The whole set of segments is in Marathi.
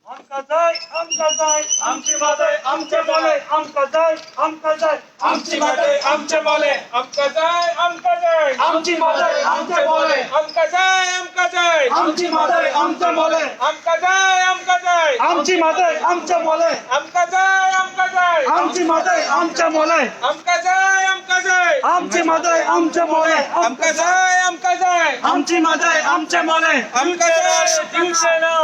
आमका जाय आमची माते आमचे बोले आमका जाय आमची माते आमचे बोले आमका जाय आमची माते आमचे बोले आमका जाय आमची माते आमचे बोले आमका जाय आमची माते आमचे बोले आमका जाय आमची माते आमचे बोले आमका जाय आमची माते आमचे बोले आमका जाय आमची माते आमचे बोले आमका जाय दिवसेना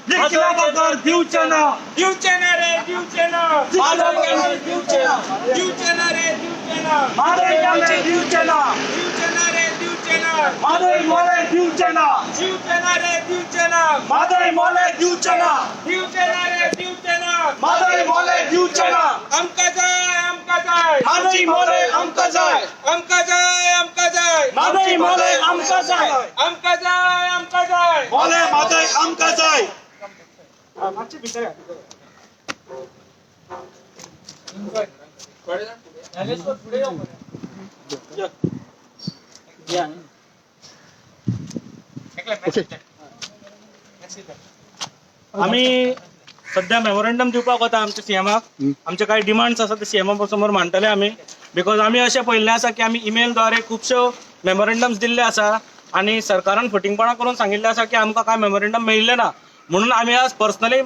लिखला बगर दिवचेना दिवचेना रे दिवचेना दिवचेना दिवचेना दिवचेना रे दिवचेना मारे गाले दिवचेना दिवचेना रे दिवचेना मारे मोले दिवचेना दिवचेना रे दिवचेना मारे मोले दिवचेना दिवचेना रे दिवचेना मारे मोले दिवचेना आमका जाय मारे मोले आमका जाय आमका जाय मारे मोले आमका जाय आमका जाय मोले माते आमका जाय आम्ही सध्या मेमोरंडम दिवपाक वता आमच्या सीएमाक आमचे काही डिमांड्स आसा ते सीएमा समोर मांडटले आमी बिकॉज आमी अशें पळयल्लें आसा की आमी ईमेलद्वारे खुबश्यो मेमोरंडम्स दिल्ले आसा आनी सरकारान फटिंगपणां करून सांगिल्लें आसा की आमकां कांय मेमोरंडम मेळिल्ले ना म्हणून आमी आज पर्सनली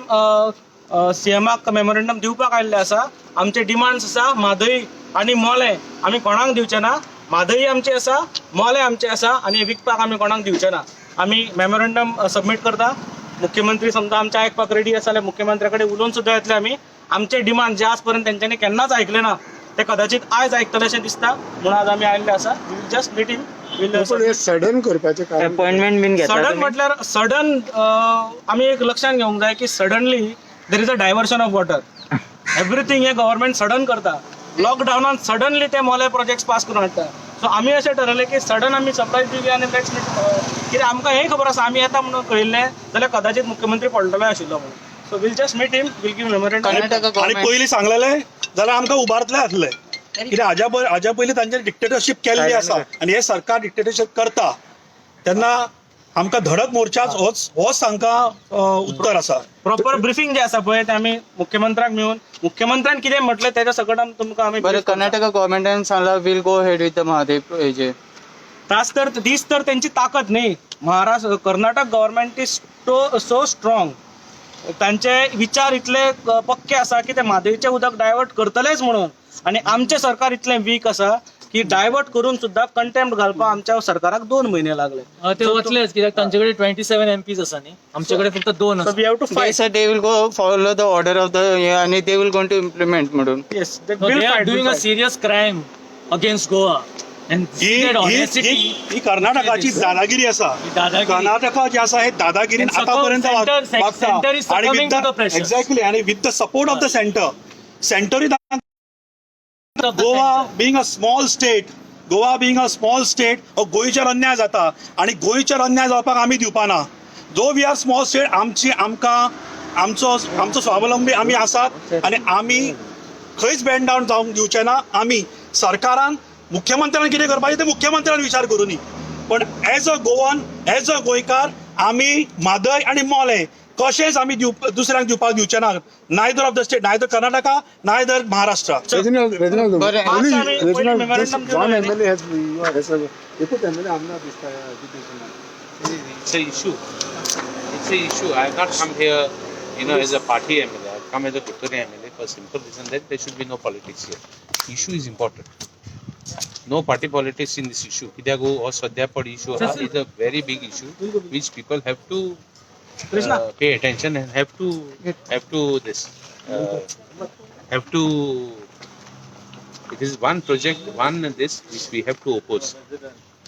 सीएमाक मेमोरंडम दिवपाक आयिल्ले आसा आमचे डिमांड्स आसा म्हादई आनी मोले आमी कोणाक दिवचे ना म्हादई आमची आसा मोले आमचे आसा आनी विकपाक आमी कोणाक दिवचे ना आमी मेमोरंडम सबमीट करता मुख्यमंत्री समजा आमच्या आयकपाक रेडी आसा जाल्यार मुख्यमंत्र्या कडेन उलोवन सुद्दां येतले आमी आमचे डिमांड जे आज पर्यंत तेंच्यांनी केन्नाच आयकले ना ते कदाचित आयज आयकतले अशें दिसता म्हणून आज आमी आयिल्ले आसा जस्ट मिटींग सडन करपाचे कारण अपॉइंटमेंट बीन घेतला सडन म्हटल्यार सडन आमी एक लक्षात घेवंक जाय की suddenly there is a diversion of water everything हे गव्हर्मेंट सडन करता लॉकडावनान सडनली ते मोले प्रोजेक्ट्स पास करून हाडटा सो आमी अशें ठरयलें की सडन आमी सरप्रायज दिवया आनी नेक्स्ट कित्याक आमकां हें खबर आसा आमी येता म्हणून कळिल्लें जाल्यार कदाचित मुख्यमंत्री पळटलो आशिल्लो म्हणून so we'll just meet him we'll give memorandum आणि पयलीं सांगलेले जाल्यार आमकां उबारतले आसले कित्याक हाज्या पयलीं तांचे डिक्टेटरशीप केल्ली आसा आनी हे सरकार डिक्टेटरशीप करता तेन्ना आमकां धडक मोर्चाच होच तांकां उत्तर आसा प्रॉपर ब्रिफींग जे आसा पळय ते आमी मुख्यमंत्र्याक मेळून मुख्यमंत्र्यान कितें म्हटलें तेच्या सकट तुमकां आमी बरें कर्नाटका गव्हर्मेंटान सांगला we'll go ahead with the Mahadev हेजे तास तर दीस तर त्यांची ताकद न्ही Maharashtra Karnataka government is so strong तांचे विचार इतले पक्के आसा की ते म्हादईचें उदक डायवर्ट करतलेच म्हणून आनी आमचें सरकार इतलें वीक आसा की डायवर्ट करून सुद्दां कंटेम्प्ट घालपाक आमच्या सरकाराक 2 महिने लागले ते वचलेच कित्याक तांचेकडे 27 MPs आसा न्ही आमचेकडे फक्त 2 so we have to fight sir they will go follow the order of the आणि they will going to implement म्हणून yes they are doing a serious crime against Goa and that honestly ही कर्नाटकाची दादागिरी आसा कर्नाटका जे आसा हे दादागिरीन आतापर्यंत center is succumbing to the pressure. Exactly आणि with the support of the centre Goa being a small state हो गोंयचेर अन्याय जाता आणि गोंयचेर अन्याय जावपाक आमी दिवपाना दो वी आर स्मॉल स्टेट आमचो स्वावलंबी आमी आसात आणि आमी खंयच बँड डावन जावंक दिवचे ना आमी सरकारान मुख्यमंत्र्यान कितें करपाचें ते मुख्यमंत्र्यान विचार करूनी पण एज अ गोंयकार आमी म्हादय आनी मोले कशेंच आमी दुसऱ्यांक दिवपाक दिवचे ना neither of the state neither Karnataka neither Maharashtra It's an issue. I have not come here, as a party MLA. I have come as a Kutturi MLA for a simple reason that there should be no politics here. Issue is important. No party politics in this issue. Kidago or Swadhyapad issue is a very big issue which people have to pay attention and have to it is one project, which we have to oppose.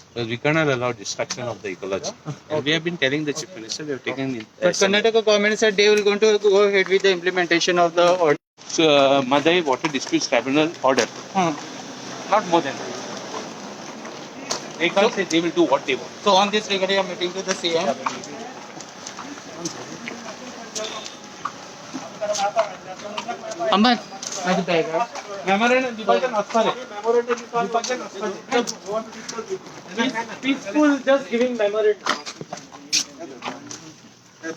Because we cannot allow destruction of the ecology. And we have been telling the Chief Minister, we have taken but Karnataka government said they will going to go ahead with the implementation of the order. So, Madai Water Disputes Tribunal order. Not more than that. They can't say they will do what they want. So on this regarding a meeting to the CM. Amar, माझी bag आहे. मेमोरंडम दिवपाचें नासतालें peaceful just giving memorandum So,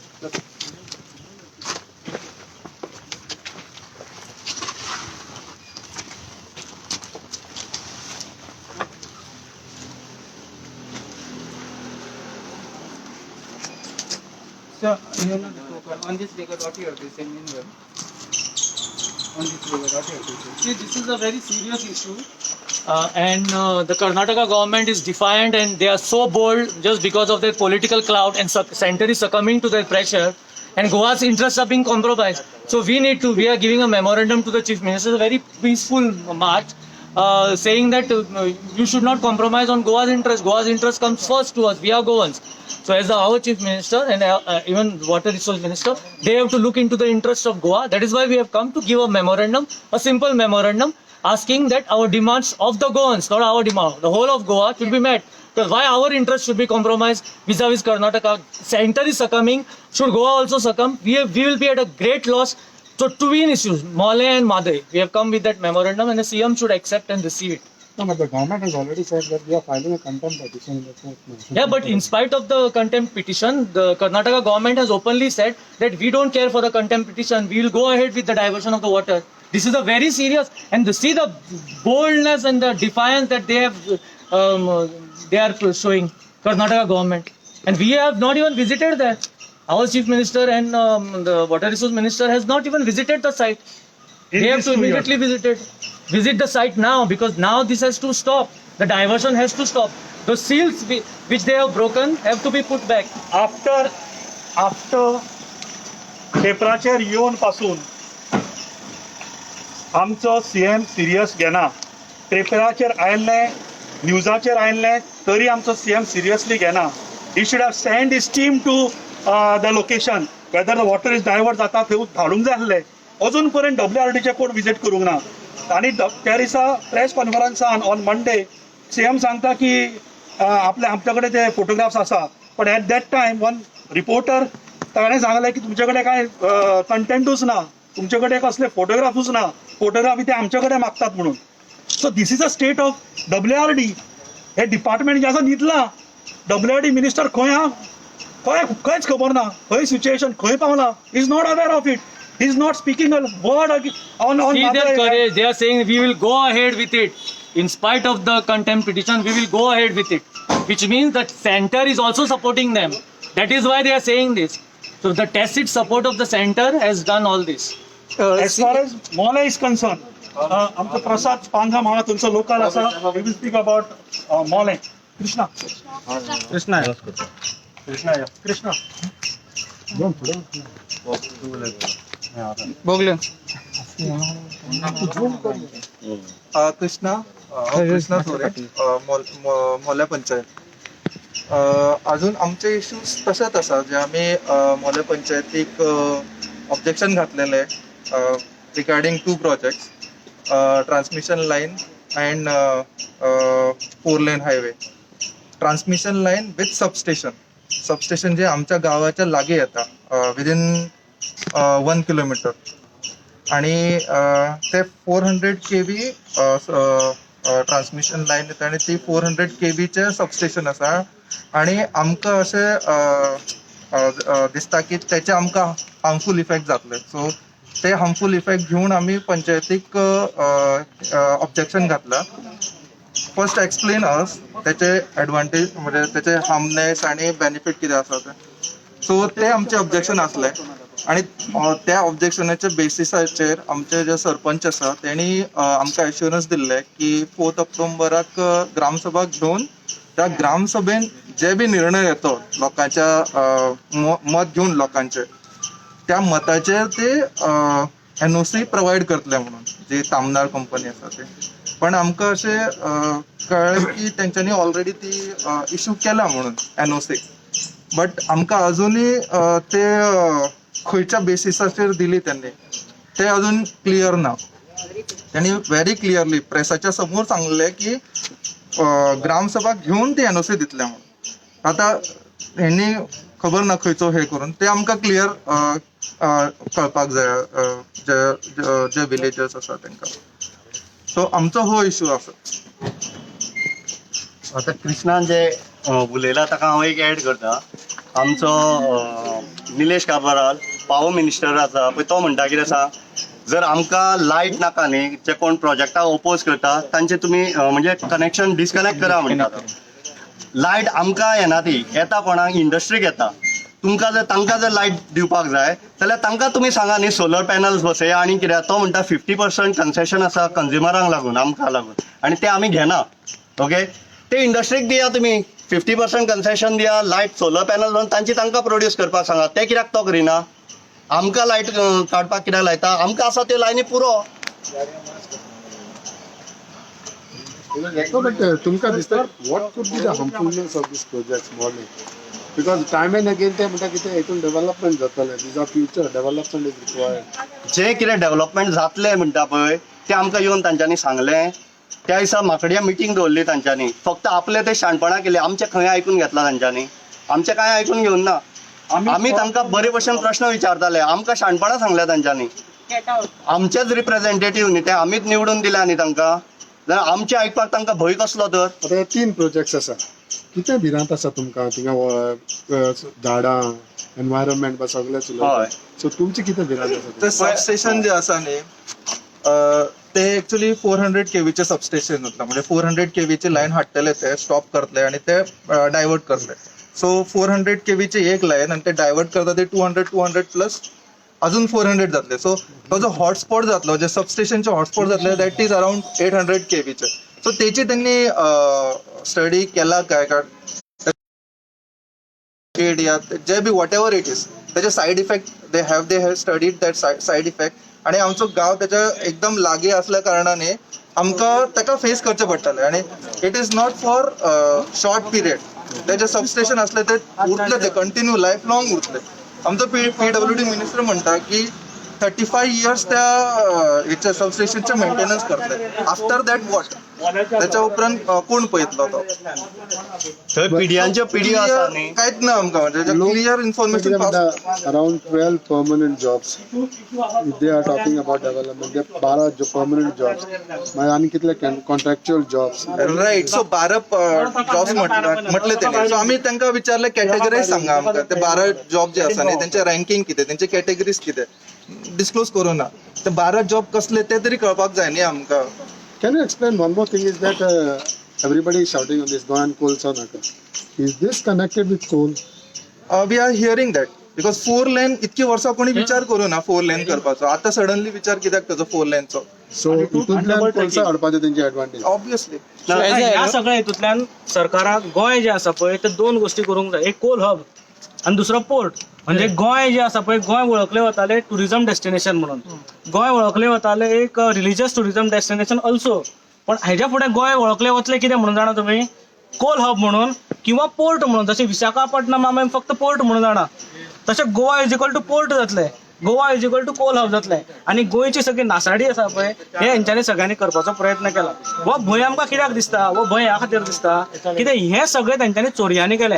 on this figure, what you have to say, Minwell? On this figure, what you have to say? See, this is a very serious issue, and the Karnataka government is defiant, and they are so bold just because of their political clout, and center is succumbing to their pressure, and Goa's interests are being compromised. So we are giving a memorandum to the Chief Minister, a very peaceful march, saying that you should not compromise on Goa's interest. Goa's interest comes first to us. We are Goans. So as our Chief Minister and even Water Resource Minister, they have to look into the interests of Goa. That is why we have come to give a memorandum, a simple memorandum, asking that our demands of the Goans, not our demand, the whole of Goa should be met. Because why our interest should be compromised vis-a-vis Karnataka? Center is succumbing. Should Goa also succumb? We will be at a great loss. So two main issues, Mole and Madai. We have come with that memorandum, and the CM should accept and receive it. No, but the government has already said that we are filing a contempt petition in the court. Yeah, but in spite of the contempt petition, the Karnataka government has openly said that we don't care for the contempt petition. We will go ahead with the diversion of the water. This is a very serious, and to see the boldness and the defiance that they are showing, Karnataka government. And we have not even visited there. Our Chief Minister and the Water Resource Minister has not even visited the site. They have to immediately visit the site now, because now this has to stop. The diversion has to stop. The seals which they have broken have to be put back. After पेपराचेर येवन पासून आमचो सीएम सिरियस घेना. पेपराचेर आयल्लें, न्यूजाचेर आयल्लें, तरी आमचो सीएम सिरियसली घेना. He should have send his team to the location whether the water is divert जाता थंय धाडूंक जाय आसलें. अजून पर्यंत WRDचे कोण विजीट करूंक ना. आणि त्या दिसा प्रेस कॉन्फरन्सान ऑन मंडे सीएम सांगता की आमच्या कडेन ते फोटोग्राफ्स आसा. पण at that time one reporter ताणें सांगलें की तुमचे कडेन कांय कंटेंटूच ना, तुमचे कडेन कसले फोटोग्राफूच ना, फोटोग्राफी ते आमचे कडेन मागतात म्हणून. So this is a state of WRD. हे डिपार्टमेंट जे आसा न्हिदलां. WRD मिनिस्टर खंय आहा, खंयच खबर ना, खंय सिच्युएशन खंय पावला. Is not aware of it. He is not speaking a word on See their Madai. courage. They are saying we will go ahead with it. In spite of the contempt petition, we will go ahead with it. Which means that center is also supporting them. That is why they are saying this. So the tacit support of the center has done all this. As far as Mole is concerned, आमचा प्रसाद पांघा हांगा तुमचो लोकल आसा. We will speak about Mole. Krishna. Bogle. Krishna थोरे मोल्या पंचायत. अजून आमचे इश्यूज तशेंच आसा जे आमी मोल्या पंचायतीक ऑब्जेक्शन घातलेले regarding 2 projects, transmission line and 4-lane highway. Transmission line with substation जे आमच्या गावाच्या लागीं येता विदिन 1 किलोमीटर. आणि ते 400 kV ट्रान्समिशन लाईन येता आणि ती 400 kVचे सबस्टेशन आसा. आणि आमकां अशें दिसता की तेचे आमकां हार्मफूल इफेक्ट जातले. सो ते हार्मफूल इफेक्ट घेवन आमी पंचायतीक ऑब्जेक्शन घातला. फर्स्ट एक्सप्लेन अस त्याचे एडवांटेज म्हणजे त्याचे हार्मनेस आणि बेनिफिट कितें आसा ते. सो ते आमचे ऑब्जेक्शन आसले. आणि त्या ऑब्जेक्शनाच्या बेसिसाचेर आमचे जे सरपंच आसा तेणी आमकां एश्युरन्स दिल्ले की 4 ऑक्टोबराक ग्रामसभा घेवन त्या ग्रामसभेन जे बी निर्णय येतो लोकांच्या मत घेवन लोकांचे, त्या मताचेर ते NOC प्रोवायड करतले म्हणून, जी तामनार कंपनी आसा ते. पण आमकां अशें कळ्ळें की तेंच्यांनी ऑलरेडी ती इश्यू केला म्हणून NOC. बट आमकां अजुनूय ते खंयच्या बेसिसाचेर दिली त्यांनी ते अजून क्लियर ना. त्यांनी व्हेरी क्लियरली प्रेसाच्या समोर सांगले की ग्रामसभा घेऊन ते NOC दितले म्हणून. आता हेंनी खबर ना खंयचो हे करून ते आमकां क्लियर कळपाक जाय जे विलेजर्स आसा तांकां. सो आमचो हो इश्यू आसा. आता कृष्णान जे उलयला ताका हांव एक ऍड करता. आमचो निलेश काब्राल पावर मिनिस्टर आसा पळय तो म्हणटा कितें आसा जर आमकां लायट नाका न्ही जे कोण प्रोजेक्टाक ओपोज करता तांचे तुमी म्हणजे कनेक्शन डिस्कनेक्ट करा म्हणटा तो. लायट आमकां येना ती येता कोणाक इंडस्ट्रीक येता. तुमकां जर तांकां जर लायट दिवपाक जाय जाल्यार तांकां तुमी सांगा न्ही सोलर पॅनल्स बसया आनी कित्याक तो म्हणटा 50% कन्सेशन आसा कंज्युमरांक लागून आमकां लागून आनी ते आमी घेना. ओके ते इंडस्ट्रीक दिया तुमी 50% कन्सेशन दिया लायट सोलर पॅनल म्हणून तांची तांकां प्रोड्यूस करपाक सांगा. ते कित्याक तो करिना. आमकां लायट काडपाक कित्याक लायता आमकां आसा त्यो लायनी पुरो. No, but तुमकां दिसता what could be the harmfulness of this project morning? Because time and again ते म्हणटा कितें हितून डेव्हलपमेंट जातलें. These are future development is required. जे कितें डेव्हलपमेंट जातलें म्हणटा पळय तें आमकां येवन तांच्यांनी सांगलें. त्या दिसा माकडिया मिटींग दवरली तांच्यांनी. फक्त आपले ते शाणपणां केले. आमचें खंय आयकून घेतला तांच्यांनी. आमचें कांय आयकून घेवन ना. आमी तांकां बरे भशेन प्रश्न विचारताले. आमकां शाणपणां सांगल्या तांच्यांनी. आमचेच रिप्रेझेंटेटिव्ह न्ही ते आमीच निवडून दिल्या न्ही तांकां जाल्यार आमचें आयकपाक तांकां भंय कसलो तर. आता हे 3 प्रोजेक्ट्स आसा. कितें भिरांत आसा तुमकां थिंगा झाडां एनवायरमेंट सगळेंच हय. सो तुमचें कितें भिरांत आसा? ते सबस्टेशन जे आसा न्ही ते एक्चुअली 400 kVचे सबस्टेशन उरता म्हणजे 400 kVची लायन हाडटले ते स्टॉप करतले आणि ते डायवर्ट करतले. सो 400 kVची एक लायन आणि ते डायवर्ट करता ते 200 प्लस अजून 400 जातले. सो तो जो हॉटस्पॉट जातलो जे सबस्टेशनचे हॉटस्पॉट जातले दॅट इज अराउंड 800 kVचे. सो तेची त्यांनी स्टडी केला काय जे be whatever it is त्याचे side effect they have studied that side effect आणि आमचो गाव त्याच्या एकदम लागी असल्या कारणाने आमकां ताका फेस करचे पडटले आणि it is not for short period. त्याचे सबस्टेशन असले ते उरतले ते कंटिन्यू लाईफ लॉंग उरतले. आमचो PWD मिनिस्टर म्हणटा की 35 years त्या ह्याच्या सबस्टेशनचे मेंटेनन्स करतले. आफ्टर दॅट वॉट त्याच्या उपरांत कोण पळयतलो तो. थंय पिढयांच्यो पिढी आसा न्ही. कांयच ना आमकां म्हणजे clear information around 12 permanent jobs. If they are talking about development, they 12 permanent jobs. मागीर आनी कितले contractual jobs. Right. So 12 jobs म्हटले तेणे. सो आम्ही तांकां विचारले कॅटेगरीज सांगा आमकां ते 12 जॉब जे आसा न्ही तेंचे रँकिंग कितें तेंचे कॅटेगरीज कितें डिस्क्लोज करूं ना. ते 12 जॉब कसले ते तरी कळपाक जाय न्ही आमकां. Can you explain one more thing is that everybody is shouting on this Goan coal naka. Is this connected with coal? We are hearing that because 4 lane इतकी वर्सां कोणी विचार करूं ना 4 लेन करपाचो. आता सडनली विचार कित्याक ताजो 4 लेनचो. So हितूंतल्यान कोळसा हाडपाचें तेंची एडवांटेज. ऑब्वियसली ह्या सगळ्या हितूंतल्यान सरकाराक गोंय जे आसा पळय ते 2 गोष्टी करूंक जाय. एक कोल हब आणि दुसरो पोर्ट. म्हणजे गोंय जे आसा पळय गोंय वळखले वताले टुरिझम डेस्टिनेशन म्हणून. गोंय वळखले वताले एक रिलिजियस टुरिझम डेस्टिनेशन ऑल्सो. पण हेच्या फुडें गोंय वळखले वतले कितें म्हणून जाणा तुमी कोल हब म्हणून किंवा पोर्ट म्हणून. जशें विशाखापट्टणम आमी फक्त पोर्ट म्हणून जाणा तशें Goa is equal to port जातले. Goa is equal to coal hub जातले. आणि गोंयची सगळी नासाडी आसा पळय हे हेंच्यांनी सगळ्यांनी करपाचो प्रयत्न केला. हो भंय आमकां कित्याक दिसता हो भंय ह्या खातीर दिसता कित्याक हे सगळे तेंच्यांनी चोरयांनी केले.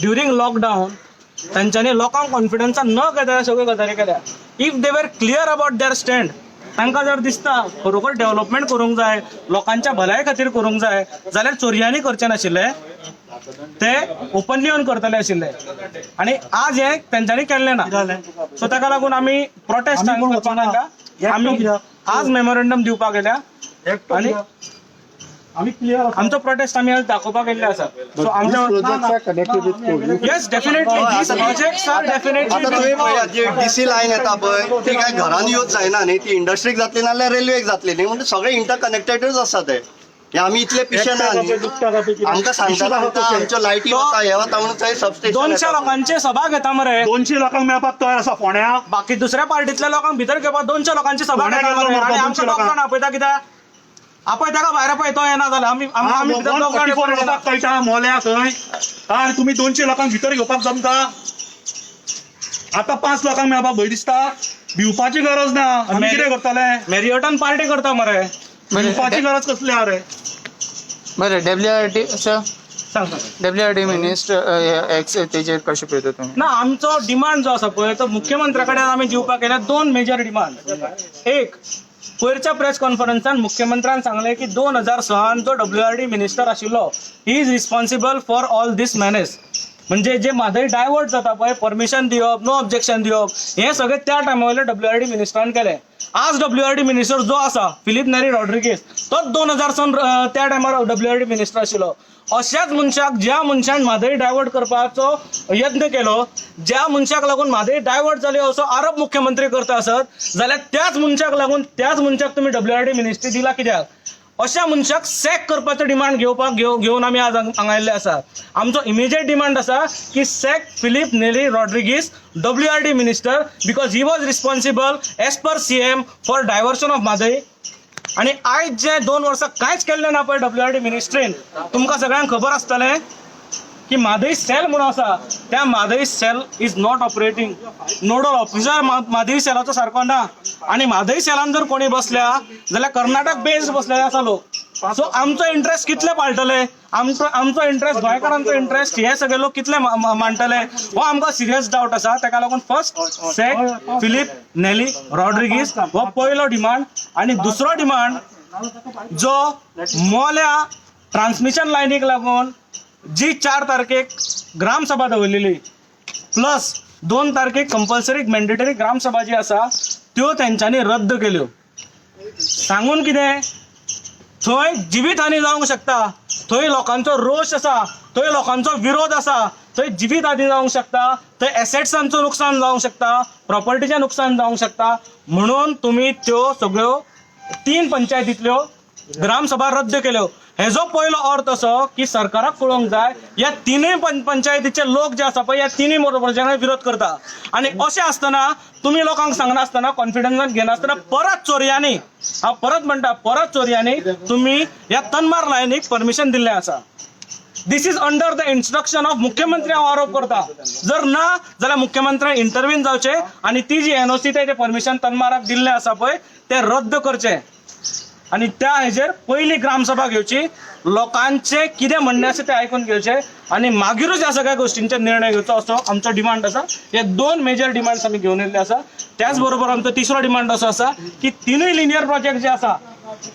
ड्युरींग लॉकडावन तांच्यांनी लोकांक कॉन्फिडन्सान न घेता सगळ्यो गजाली केल्या. इफ दे वर क्लियर अबाउट देअर स्टँड तांकां जर दिसता खरोखर डेव्हलपमेंट करूंक जाय लोकांच्या भलाये खातीर करूंक जाय जाल्यार चोरयांनी करचें नाशिल्ले. ते ओपनली ऑन करतले आशिल्ले आणि आज हे तेंच्यांनी केल्लें ना. सो ताका लागून आमी प्रोटेस्ट आमी आज मेमोरंडम दिवपाक गेल्या आणि आमचो प्रोटेस्ट आमी आज दाखोवपाक गेल्ले आसा. सो आमच्या Projects are connected with coal. Yes definitely this projects are आता तुम्ही डेफिनेटली पळयात जी DC लायन येता पळय ती काय घरान यूज जायना न्ही. ती इंडस्ट्रीक जातली नाल्यार रेल्वेक जातली न्ही. म्हणजे सगळे इंटरकनेक्टेडच आसा ते. हे आमी इतले पिशे ना न्ही. आमकां सांगता आमच्यो लायटी वता हे वता म्हणून थंय सबस्टेशन 200 लोकांचे सभा घेता मरे. 200 लोकांक मेळपाक तयार आसा फोण्या. बाकी दुसऱ्या पार्टीतल्या लोकांक भितर घेवपाक 200 लोकांची सभा फोंड्या घेता गेलो मरे. मरे, आणि 200 आमच्या लोकांक. लोकांक आपयता कित्याक आपय ताका भायर आपय तो येना जाल्यार आमी आमी भितर लोकांक लोकांक कळटा मोल्या खंय. आणि तुम्ही 200 लोकांक भितर घेवपाक जमता. आता 5 लोकांक मेळपाक भंय दिसता. भिवपाची गरज ना. आमी कितें करतले मेरियटन पार्टी करता मरे. भिवपाची गरज कसली आहा रे. बरें WRT सर सांग WRT मिनिस्टर एक्स तेजेर कशें पळयता तुमी? ना आमचो डिमांड जो आसा पळय तो मुख्यमंत्र्या कडेन आमी दिवपाक गेल्या 2 मेजर डिमांड. एक पयरच्या प्रेस कॉन्फरन्सान मुख्यमंत्र्यान सांगलें की 2006 जो WRT मिनिस्टर आशिल्लो he is responsible for all these manage. म्हणजे जे म्हादय डायवर्ट जाता पळय परमिशन दिवप नो ऑब्जेक्शन दिवप हे सगळे त्या टायमा वयले WRD मिनिस्टरान केले. आज WRD मिनिस्टर जो आसा फिलीप नेरी रॉड्रिगीस तोच 2000 सावन त्या टायमार WRD मिनिस्टर आशिल्लो. अशाच मनशाक ज्या मनशान म्हादय डायवर्ट करपाचो यत्न केलो, ज्या मनशाक लागून म्हादय डायवर्ट जाली असो आरोप मुख्यमंत्री करता आसत जाल्यार त्याच मनशाक लागून त्याच मनशाक तुम्ही WRD मिनिस्ट्री दिला कित्याक? अशा मनशाक सॅक करपाचो डिमांड घेवन आमी आज हांगा आयिल्ले आसा. आमचो इमिजिएट डिमांड आसा की sack Filipe Neri Rodrigues WRD minister because he was responsible as per CM for diversion of Mhadei. आणि आयज जे 2 वर्सां कांयच केल्लें ना पळय WRD मिनिस्ट्रीन, तुमकां सगळ्यांक खबर आसतलें की म्हादय सेल म्हणून आसा त्या Mhadei cell is not operating. Nodal officer Mhadei सेलाचो सारको ना. आणि म्हादय सेलान जर कोणी बसल्या जाल्यार कर्नाटक बेस्ड बसलेले आसा लोक. सो आमचो इंट्रस्ट कितले पाळटले, आमचो इंट्रस्ट गोंयकारांचो इंट्रस्ट हे सगळे लोक कितले मांडटले हो आमकां सिरियस डावट आसा. ताका लागून फर्स्ट सॅक फिलीप नेरी रॉड्रिगीस हो पयलो डिमांड. आणि दुसरो डिमांड जो मोल्या ट्रान्समिशन लायनीक लागून जी 4 तारखेक ग्रामसभा दवरलेली प्लस 2 तारखेक कंपल्सरी मॅन्डेटरी ग्रामसभा जी आसा त्यो तेंच्यांनी रद्द केल्यो. सांगून कितें, थंय जिवीत हानी जावंक शकता, थंय लोकांचो रोष आसा, थंय लोकांचो विरोध आसा, थंय जिवीत हानी जावंक शकता, थंय एसेट्सांचो नुकसान जावंक शकता, प्रॉपर्टीचें नुकसान जावंक शकता. म्हणून तुम्ही त्यो सगळ्यो 3 पंचायतींतल्यो ग्रामसभा रद्द केल्यो. हेजो पयलो अर्थ असो की सरकाराक कळोवंक जाय ह्या 3 पंचायतीचे लोक जे आसा पळय ह्या 3 प्रोजेक्टांक विरोध करता. आणि अशें आसतना तुमी लोकांक सांगनासतना कॉन्फिडन्सान घेनासतना परत चोरयांनी, हांव परत म्हणटा परत चोरयांनी तुमी ह्या तनमार लायनीक परमिशन दिल्लें आसा. This is under the instruction of मुख्यमंत्री हांव आरोप करता. जर ना जाल्यार मुख्यमंत्र्यान इंटरव्हीन जावचें आणि ती जी NOC तेजें परमिशन तनमाराक दिल्लें आसा पळय तें रद्द करचें. आणि त्या हेजेर पहिली ग्रामसभा घेवची, लोकांचे कितें म्हणणें आसा तें आयकून घेवचें आणि मागीरूच ह्या सगळ्या गोष्टींचेर निर्णय घेवचो असो आमचो डिमांड आसा. हे 2 मेजर डिमांड्स आमी घेवन येयल्ले आसा. त्याच बरोबर आमचो तिसरो डिमांड असो आसा की 3 लिनियर प्रोजेक्ट जे आसा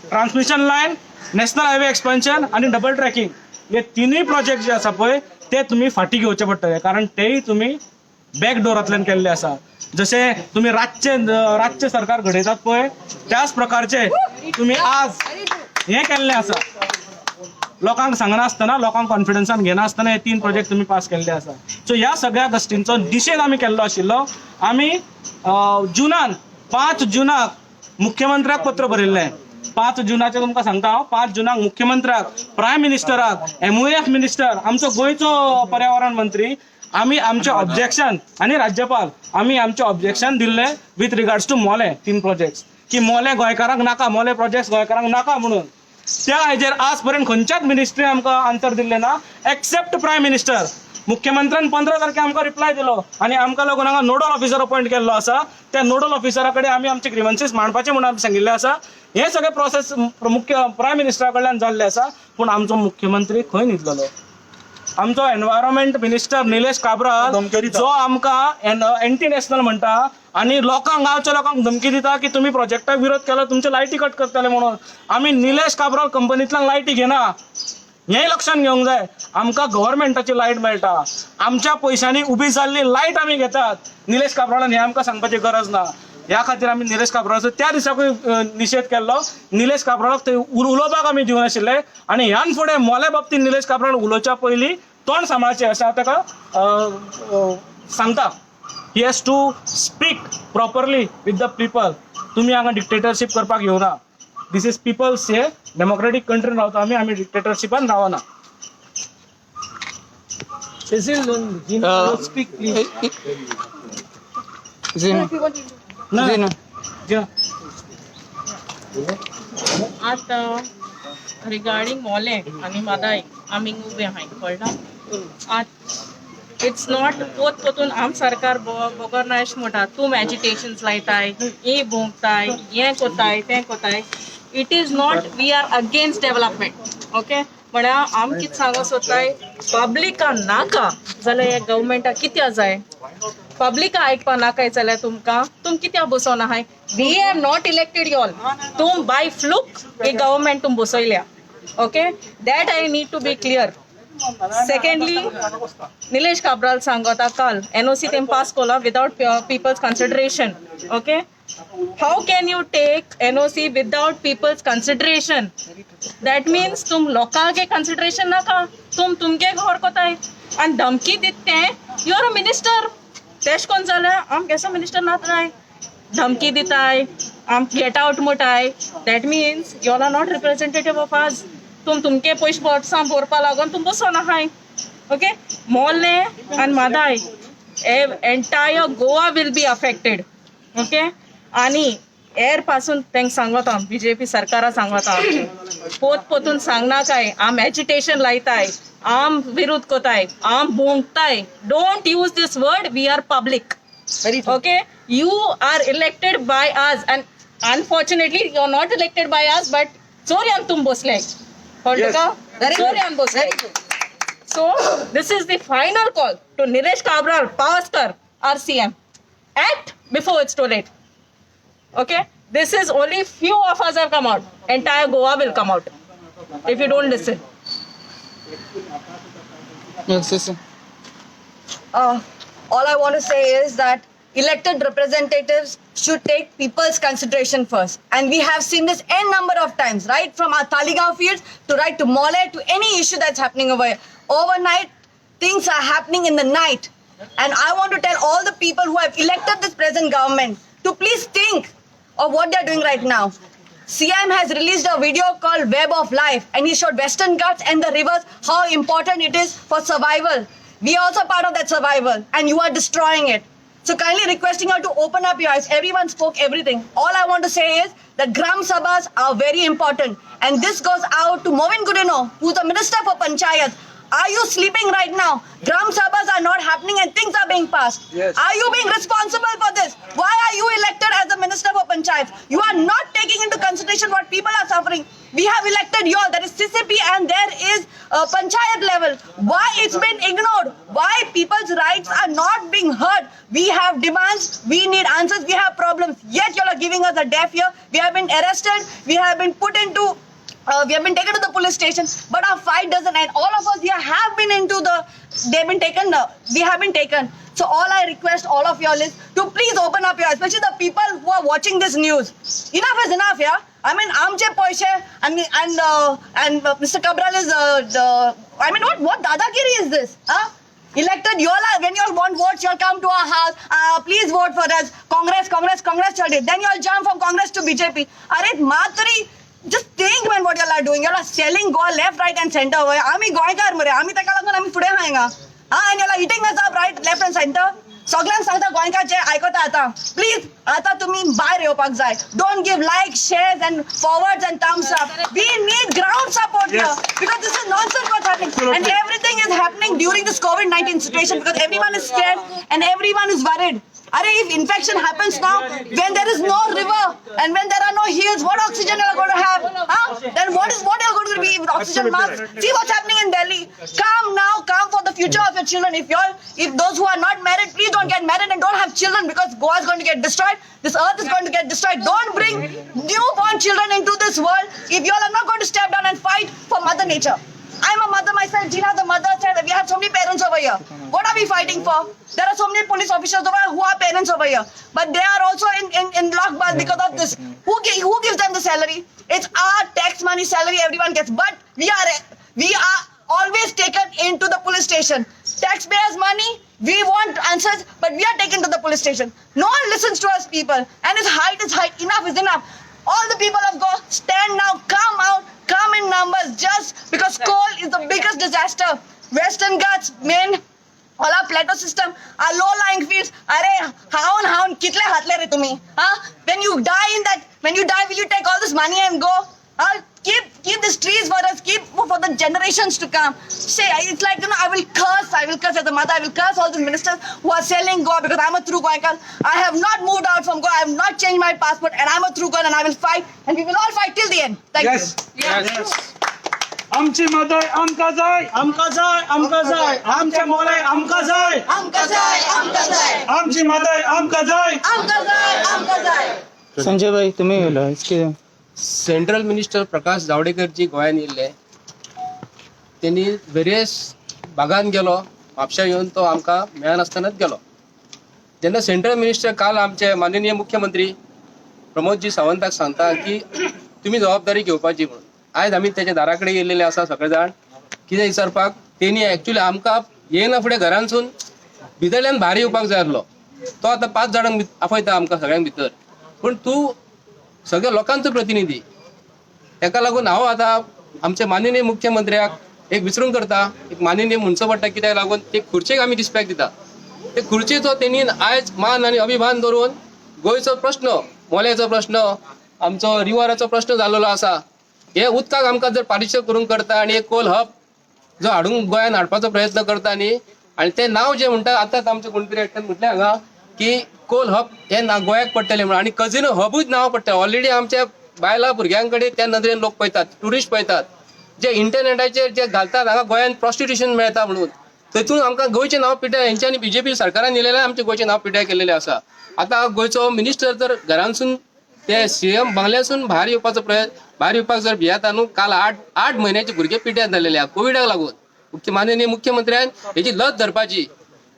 transmission line, national highway expansion आणि डबल ट्रॅकिंग हे 3 प्रोजेक्ट जे आसा पळय ते तुमी फाटी घेवचे पडटले. कारण तेय तुमी बॅकडोरांतल्यान केल्ले आसा. जसे तुम्ही रातचे सरकार घडयतात पळय त्याच प्रकारचे तुम्ही आज हे केल्ले आसा. लोकांक सांगनासतना, लोकांक कॉन्फिडन्सान घेनासतना हे 3 प्रोजेक्ट तुम्ही पास केल्ले आसा. सो ह्या सगळ्या गोष्टींचो निशेध आमी केल्लो आशिल्लो. आमी जुनान 5 जुनाक मुख्यमंत्र्याक पत्र बरयल्लें. 5 जुनाचे तुमकां सांगता हांव, 5 जुनाक मुख्यमंत्र्याक, प्रायम मिनिस्टराक, MOF मिनिस्टर, आमचो गोंयचो पर्यावरण मंत्री आमी आमचे ऑब्जेक्शन आणि राज्यपाल आमी आमचे ऑब्जेक्शन दिल्ले विथ रिगार्ड्स टू मोले 3 प्रोजेक्ट्स की मोले गोंयकारांक नाका, मोले प्रोजेक्ट्स गोंयकारांक नाका म्हणून. त्या हेजेर आज पर्यंत खंयच्याच मिनिस्ट्री आमकां आन्सर दिल्ले ना एक्सेप्ट प्रायम मिनिस्टर. मुख्यमंत्र्यान 15 तारखे आमकां रिप्लाय दिलो आणि आमकां लागून हांगा नोडल ऑफिसर अपॉइंट केल्लो आसा. त्या नोडल ऑफिसरा कडेन आमी आमचे ग्रीवन्सीस मांडपाचे म्हणून आमी सांगिल्लें आसा. हे सगळे प्रोसेस मुख्य प्रायम मिनिस्टरा कडल्यान जाल्ले आसा. पूण आमचो मुख्यमंत्री खंय न्हिदलेलो. आमचो एनवायरमेंट मिनिस्टर निलेश काब्राल जो आमकां एंटी नॅशनल म्हणटा आणि लोकांक, गांवच्या लोकांक धमकी दिता की तुम्ही प्रोजेक्टाक विरोध केलो तुमचे लायटी कट करतले म्हणून. आमी निलेश काब्राल कंपनींतल्यान लायटी घेना हेंय लक्षात घेवंक जाय. आमकां गव्हर्मेंटाची लायट मेळटा, आमच्या पयशांनी उबी जाल्ली लायट आमी घेतात. निलेश काब्रालान हें आमकां सांगपाची गरज ना. ह्या खातीर आमी निलेश काब्रालाचो त्या दिसाकूय निशेध केल्लो. निलेश काब्रालाक थंय उलोवपाक आमी दिवनाशिल्ले आणि ह्यान फुडें मोल्या बाबतींत निलेश काब्राल उलोवच्या पयलीं तोंड सांबाळचें अशें हांव ताका सांगता. He has to speak properly with the people. तुमी हांगा डिक्टेटरशीप करपाक येवना. दिस इज पीपल्स हे डेमोक्रेटीक कंट्रीन रावता आमी डिक्टेटरशिपान रावना. स्पीक आता रिगार्डिंग मोले आणि मादाय आमी उबे आहाय कळ्ळा. इट्स नॉट पोत पोतून आम सरकार बोगर ना अशें म्हणटा तूं एजिटेशन्स लायताय, हे भोंवताय, हें कोताय तें कोताय. It is not we are against development. Okay म्हळ्यार आम कितें सांगूंक सोदताय पब्लिका नाका जाल्यार हे गव्हर्मेंटाक कित्या जाय. पब्लिका आयकपा नाकाय जाल्यार तुम कित्या बसोवन आहाय. We have not elected you all. तुम बाय फ्लूक हे गव्हर्मेंट तुम बसयल्या. Okay that I need to be clear. Secondly, Nilesh Kabral sangota kal NOC tem pass kola without people's consideration. Okay, how can you take NOC without people's consideration? That means तुम लोका के consideration ना का तुम तुमके घर को ताई and धमकी देते हैं. You are a minister. देश कौन सा है? हम कैसा minister ना ताई? धमकी देता है, हम get out मोटा है. That means you all are not representative of us. तुमके पैसे बोट साम बोरपा लागून तुम बसो ना हाय. Okay, मोहल्ले and Madai, entire Goa will be affected. Okay, आणि एअर पासून तेंक सांगता बीजेपी सरकारा सांगता पोत पोतून सांगना काय आम एजिटेशन लायताय आम विरोध कोताय आम बोंगताय. Don't use this word. We are public. Okay, you are elected by us and unfortunately you are not elected by us, but चोऱ्यान तुम बसले चोऱ्यान बसले. So this is the final call to Nilesh Kabral, Pavaskar, our CM. Act before it's too late. Okay, this is only few of us have come out. Entire Goa will come out if you don't listen. All I want to say is that elected representatives should take people's consideration first. And we have seen this n number of times, right from our Taligaon fields to right to Mole to any issue that's happening over here. Overnight, things are happening in the night. And I want to tell all the people who have elected this present government to please think of what they're doing right now. CM has released a video called Web of Life, and he showed Western Ghats and the rivers, how important it is for survival. We are also part of that survival, and you are destroying it. So kindly requesting you to open up your eyes. Everyone spoke everything. All I want to say is that Gram Sabhas are very important. And this goes out to Movin Gudino, who's the Minister for Panchayat. Are you sleeping right now? Gram Sabhas are not happening and things are being passed. Yes. Are you being responsible for this? Why are you elected as the Minister for Panchayat? You are not taking into consideration what people are suffering. We have elected you all, that is CCP, and there is Panchayat level. Why it's been ignored? Why people's rights are not being heard? We have demands, we need answers, we have problems. Yet you all are giving us a deaf ear. We have been arrested, we have been put into we have been taken to the police station, but our fight doesn't end. All of us here have been we have been taken. So all I request all of y'all is to please open up your eyes, especially the people who are watching this news. Enough is enough, yeah? I mean, amche poishe and Mr. Kabral is what dadagiri is this? Huh? Elected, you all are, when you all want votes, you all come to our house, please vote for us. Congress, then you all jump from Congress to BJP. Aret Matri, just think, man, what you all are doing. You all are selling Goa left, right, and center. Ami goikar mare, ami takalagun, ami fude haenga. And you all are eating us up right, left, and center. Soglan sangta goinka che aikota ata. Please, ata tumi buy reo pakzai. Don't give likes, shares, and forwards and thumbs up. We need ground support here because this is nonsense what's happening. And everything is happening during this COVID-19 situation because everyone is scared and everyone is worried. If infection happens now, when there is no river and when there are no hills, what oxygen you are going to have? Then what you are going to be with oxygen masks? See what's happening in Delhi. Come now, come for the future of your children. If those who are not married, please don't get married and don't have children because Goa is going to get destroyed. This earth is going to get destroyed. Don't bring newborn children into this world if you all are not going to step down and fight for Mother Nature. I'm a mother myself. Gina, the mother said we have so many parents over here. What are we fighting for? There are so many police officers over here who are parents over here. But they are also in lockbar because of this. Who gives them the salary? It's our tax money salary everyone gets. But we are always taken into the police station. Taxpayers' money, we want answers, but we are taken to the police station. No one listens to us people. And it's height. Enough is enough. All the people of Goa, stand now, come out, come in numbers just because coal is the biggest disaster. Western Ghats, main, all our plateau system, our low-lying fields. Haun, kitle hatle re tumi? When you die, will you take all this money and go? Keep these trees for us, keep for the generations to come. Say, it's like, I will curse as a mother, I will curse all these ministers who are selling Goa because I'm a true Goenka. I have not moved out from Goa, I have not changed my passport and I'm a true Goan and I will fight and we will all fight till the end. Thank you. Yes. आमची मदय आमका जाय आमचे मोले आमका जाय आमची मदय आमका जाय संजय भाई तुम्ही इसके सेंट्रल मिनिस्टर प्रकाश जावडेकर जी गोंयान येयल्ले त्यांनी वेरियस भागांत गेलो, म्हापशा येवन तो आमकां मेळनासतनाच गेलो. जेन्ना सेंट्रल मिनिस्टर काल आमचे माननीय मुख्यमंत्री प्रमोदजी सावंताक सांगता की तुमी जबाबदारी घेवपाची म्हणून, आयज आमी तेच्या दारा कडेन गेल्लेले आसा सगळे जाण कितें विचारपाक. तेणी एक्चुअली आमकां येयना फुडें घरांसून भितरल्यान भायर येवपाक जाय आसलो. तो आतां 5 जाणांक आपयता आमकां सगळ्यांक भितर. पूण तूं सगळ्या लोकांचो प्रतिनिधी, ताका लागून हांव आतां आमच्या माननीय मुख्यमंत्र्याक एक विचारून करता, एक माननीय म्हणचो पडटा कित्याक लागून ते खुर्चेक आमी रिस्पेक्ट दिता. ते खुर्चेचो तेणी आयज मान आनी अभिमान दवरून गोंयचो प्रश्न, मोल्याचो प्रश्न, आमचो रिवराचो प्रश्न जाल्लो आसा, हे उदकाक आमकां जर पार्टिशन करून करता आनी एक कोल हब जो हाडूंक गोंयांत हाडपाचो प्रयत्न करता न्ही, आनी तें नांव जें म्हणटा आतांच आमचे कोण तरी एकट्यान म्हटलें हांगा की कोल हब हें गोंयाक पडटलें म्हणून, आनी कजिनो हबूच नांव पडटा. ऑलरेडी आमच्या बायलां भुरग्यां कडेन त्या नदरेन लोक पळयतात, ट्युरिस्ट पळयतात, जे इंटरनेटाचेर जे घालतात हांगा गोंयांत प्रॉस्टिट्युशन मेळटा म्हणून, थंयतून आमकां गोंयचें नांव पिड्ड्यार हेंच्यांनी बीजेपी सरकारान दिलेलें आमचें गोंयचें नांव पिड्ड्यार केल्लेलें आसा. आतां गोंयचो मिनिस्टर जर घरांसून ते सीएम बंगल्यासून भायर येवपाचो भायर येवपाक जर भियेता न्हू, काल 8 म्हयन्याचे भुरगे पिड्ड्यार जाल्लेले आहा कोविडाक लागून. माननीय मुख्यमंत्र्यान हेची लज धरपाची.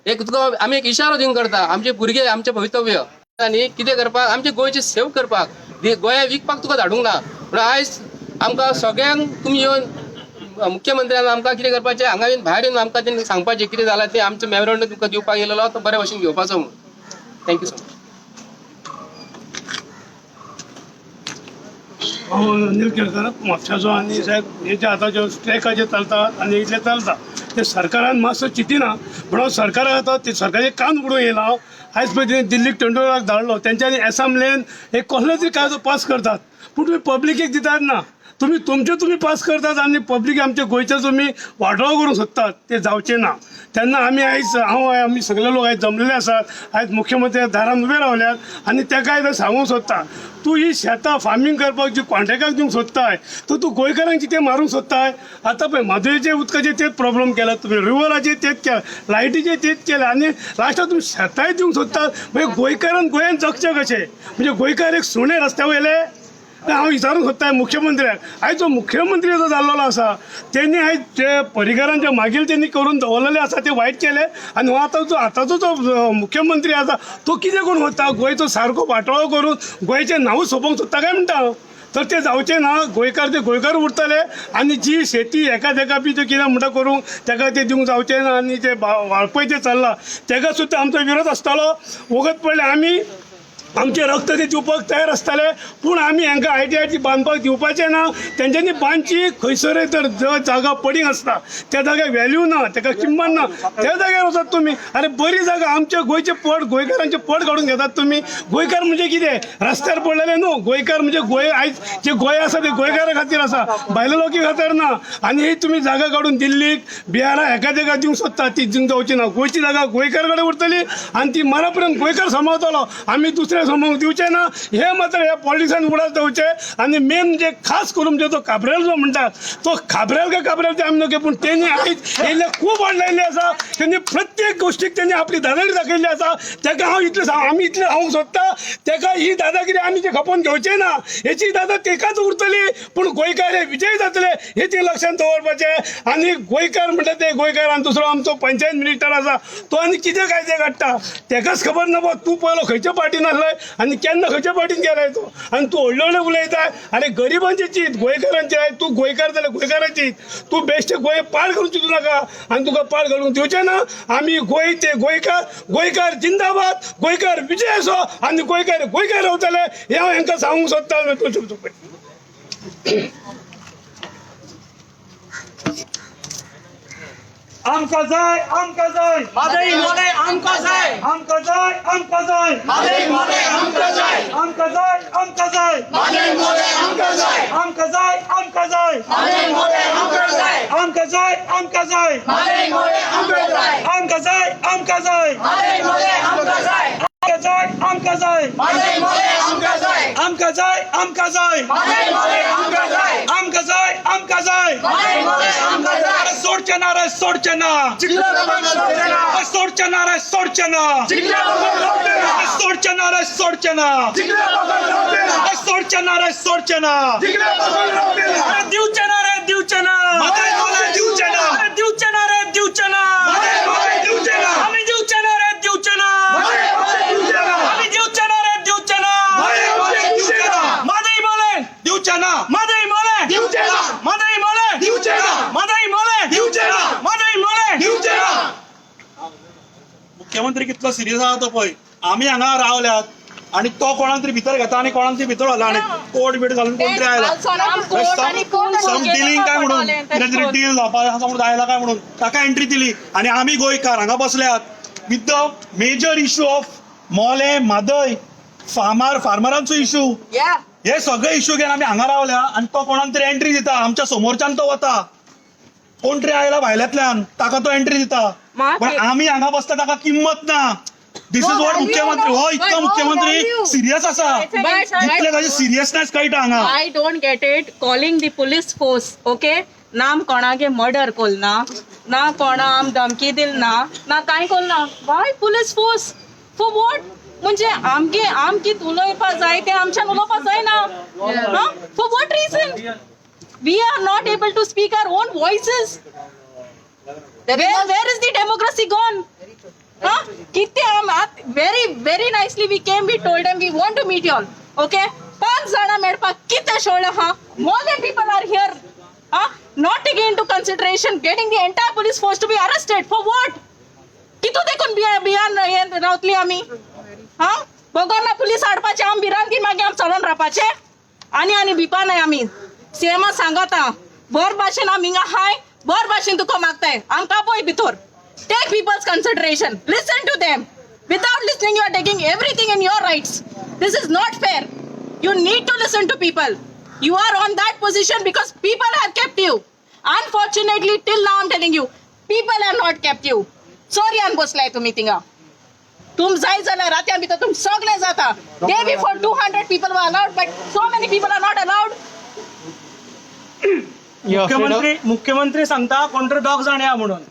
एक तुका आमी एक इशारो दिवंक करता, आमचे भुरगे आमचें भवितव्य आनी कितें करपाक, आमचे गोंयचे सेव करपाक, गोंया विकपाक तुका धाडूंक ना. पूण आयज आमकां सगळ्यांक तुमी येवन मुख्यमंत्र्यान आमकां कितें करपाचें, हांगा येवन भायर येवन आमकां तें सांगपाचें कितें जालां तें. आमचो मेमोरंडम तुमकां दिवपाक गेलेलो तो बरे भशेन घेवपाचो म्हणून. Thank you so much. Anil Kelkar म्हापशाचो आनी साहेब हे जे आतां जे स्ट्रायकाचे चलतात आनी इतले चलता ते सरकारान मातसो चिंतिना. म्हणून सरकाराक आतां ते सरकाराचे कान उडोवं येयला. आयज पळय तेणी दिल्लीक टंडोळाक धाडलो, तेंच्यांनी एसांब्लेन एक कसलो तरी कायदो पास करतात, पूण तुमी पब्लिकेक दितात ना. तुमी पास करतात आनी पब्लीक आमचे गोंयचे तुमी वांटोळो करूंक सोदतात, ते जावचें ना. तेन्ना आमी सगळे लोक आयज जमलेले आसात, आयज मुख्यमंत्र्या दारान उबे रावल्यात आनी ताका आयज सांगूंक सोदता, तूं ही शेतां फार्मींग करपाक जी कॉन्ट्रॅक्टाक दिवंक सोदताय, तर तूं गोंयकारांक कितें मारूंक सोदताय. आतां पळय म्हादयचे उदकाचे तेच प्रॉब्लेम केला, तुमी रिवराचे तेच केला, लायटीचे तेच केले आनी लास्टाक तुमी शेतांय दिवंक सोदतात. म्हणजे गोंयकारान गोंयांत जगचें कशें, म्हणजे गोंयकार एक सुणे रस्त्या वयले. हांव विचारूंक सोदताय मुख्यमंत्र्याक, आयज जो मुख्यमंत्री जो जाल्लो आसा तेणी आयज जे परिकारांच्या मागीर तेणी करून दवरलेले आसा ते वायट केले. आनी हो आतांचो जो मुख्यमंत्री आसा तो कितें करून सोदता, गोंयचो सारको वांटोळो करून गोंयचें नांवूच सोंपोवंक सोदता काय म्हणटा हांव. तर ते जावचें ना. गोंयकार ते गोंयकार उरतले आनी जी शेती एका बी ते कितें म्हणटा करूंक ताका ते दिवंक जावचें ना. आनी ते वाळपय ते चल्लां ताका सुद्दां आमचो विरोध आसतालो. वगत पडले आमी आमचे रक्त ते दिवपाक तयार आसताले, पूण आमी हांकां आयटी बांदपाक दिवपाचें ना. तेंच्यांनी बांदची खंयसरय तर जो जागा पडींग आसता त्या जाग्याक व्हॅल्यू ना, ताका किंमत ना, त्या जाग्यार वचत तुमी. अरे बरी जागा आमचे गोंयचे गोंयकारांचे पड काडून घेतात तुमी. गोंयकार म्हणजे कितें, रस्त्यार पडलेले न्हू. गोंयकार म्हणजे गोंय आयज जे गोंय आसा ते गोंयकारा खातीर आसा, भायल्या लोकी खातीर ना. आनी ही तुमी जागा काडून दिल्लीक बिहारा एका दिवंक सोदता, ती दिवंक जावची ना. गोंयची जागा गोंयकार कडेन उरतली आनी ती मरा पर्यंत गोंयकार सांबाळटलो, आमी दुसऱ्या समोर दिवचे ना. हे मात्र ह्या पॉलिटिक्सान उडास दवरचे. आनी मेन म्हणजे खास करून म्हणजे तो काब्रेल जो म्हणटा तो काब्रेल ते आमी नके, पूण तेणी आयज येयले खूब वाडलेले आसा. तेणी प्रत्येक गोश्टीक तेणी आपली दादागिरी दाखयल्ली आसा. ताका हांव इतलें आमी इतलें सांगूंक सोदता, ताका ही दादागिरी आमी जे खपोवन घेवचे ना. हेची दादा तेकाच उरतली, पूण गोंयकार हे विजयी जातले हे ती लक्षांत दवरपाचें. आनी गोंयकार म्हणटा ते गोंयकार आनी दुसरो आमचो पंचायत मिनिस्टर आसा तो आनी कितें कायदे काडटा ताकाच खबर ना. तूं पयलो खंयच्या पार्टीन आसलोय आनी केन्ना खंयच्या पार्टीन गेलाय तो, आनी तूं व्हडले उलयताय. आनी गरिबांचे चीत, गोंयकारांचे आयज तूं गोंयकार जाल्यार गोंयकारांची तूं बेश्टे गोंय पाड करून चिंतू नाका आनी तुका पाड घालूंक दिवचें ना. आमी गोंय ते गोंयकार जिंदाबाद, गोंयकार विजय असो आनी गोंयकार रावतले हे हांव हांकां सांगूंक सोदता. आमकां जाय मादई मोले आमकां जाय आमकां जाय मादई मोले आमकां जाय आमकां जाय मादई मोले आमकां जाय आमकां जाय मादई मोले आमकां जाय आमकां जाय मादई मोले आमकां जाय आमकां जाय मादई मोले आमकां जाय आमकां जाय मादई मोले आमकां जाय आमकां जाय मादई मोले आमकां जाय आमकां जाय मादई मोले आमकां जाय सोडचे ना जिल्हा बाबा सोडचे ना सोडचे ना जिल्हा बाबा सोडचे ना सोडचे ना जिल्हा बाबा सोडचे ना सोडचे ना जिल्हा बाबा सोडचे ना दिवचे ना दिवचे ना मादई मोले दिवचे ना अरे दिवचे ना रे दिवचे ना मादई मोले दिवचे ना आम्ही दिवचे ना रे दिवचे ना मादई मोले दिवचे ना आम्ही दिवचे ना रे दिवचे ना मादई मोले दिवचे ना मादई मोले दिवचे ना मादई मोले दिवचे ना मादई मोले दिवचे ना मादई मोले दिवचे ना मादई मोले दिवचे ना मुख्यमंत्री कितलो सिरियस आहा तो पळय आमी हांगा रावल्यात आणि तो कोणाक तरी भितर घेता आणि कोणाक तरी भितर घाला आणि कोट बीट घालून कोण तरी आयला सम डिलिंग काय म्हणून कितें तरी डील जावपाक आसा म्हणून आयला काय म्हणून ताका एंट्री दिली आणि आमी गोंयकार हांगा बसल्यात with the major issue of Mollem Mhadei फार्मरांचो issue Yeah. हे सगळे इश्यू घेवन आमी हांगा रावल्या आणि तो कोणाक तरी एंट्री दिता आमच्या समोरच्यान तो वता कोण तरी आयला भायल्यातल्यान ताका तो एंट्री दिता पण आमी हांगा बसता ताका किंमत ना दिस इज वॉट मुख्यमंत्री हो इतको मुख्यमंत्री सिरियस आसा इतले ताची सिरियसनेस कळटा हांगा I don't get it. Calling the police force, okay? नाम कोणागे मर्डर कोलना ना कोणा आम धमकी दिल ना काय कोलना why police force for what म्हणजे आमकी उलोवपा जाय ते आमच्यान उलोवपा जायना for what reason we are not able to speak our own voices where is the democracy gone very nicely we came, we told them we want to meet you all, okay? 5 jana medpak kitte shole more than people are here, not taking into consideration getting the entire police force to be arrested for what? कितू देखून बियान रावतली आमी बगोरना पुलीस हाडपाचे आम भिरांती मागीर आम चलोन रावपाचे आनी भिपा नाय आमी सीएमा सांगता बरे भाशेन आमी हिंगा हाय बरे भाशेन तुका मागताय आमकां पळय भितर take people's consideration, listen to them. Without listening you are taking everything in your rights. This is not fair. You need to listen to people. You are on that position because people have kept you. Unfortunately till now I'm telling you people have not kept you. Sorry an बसलाय तुम्ही थिंगा तुम जाय जाल्यार रात्या भितर तुम सगळे जाता day before 200 people were allowed but so many people are not allowed. मुख्यमंत्री सांगता कोण तरी 10 जाण या म्हणून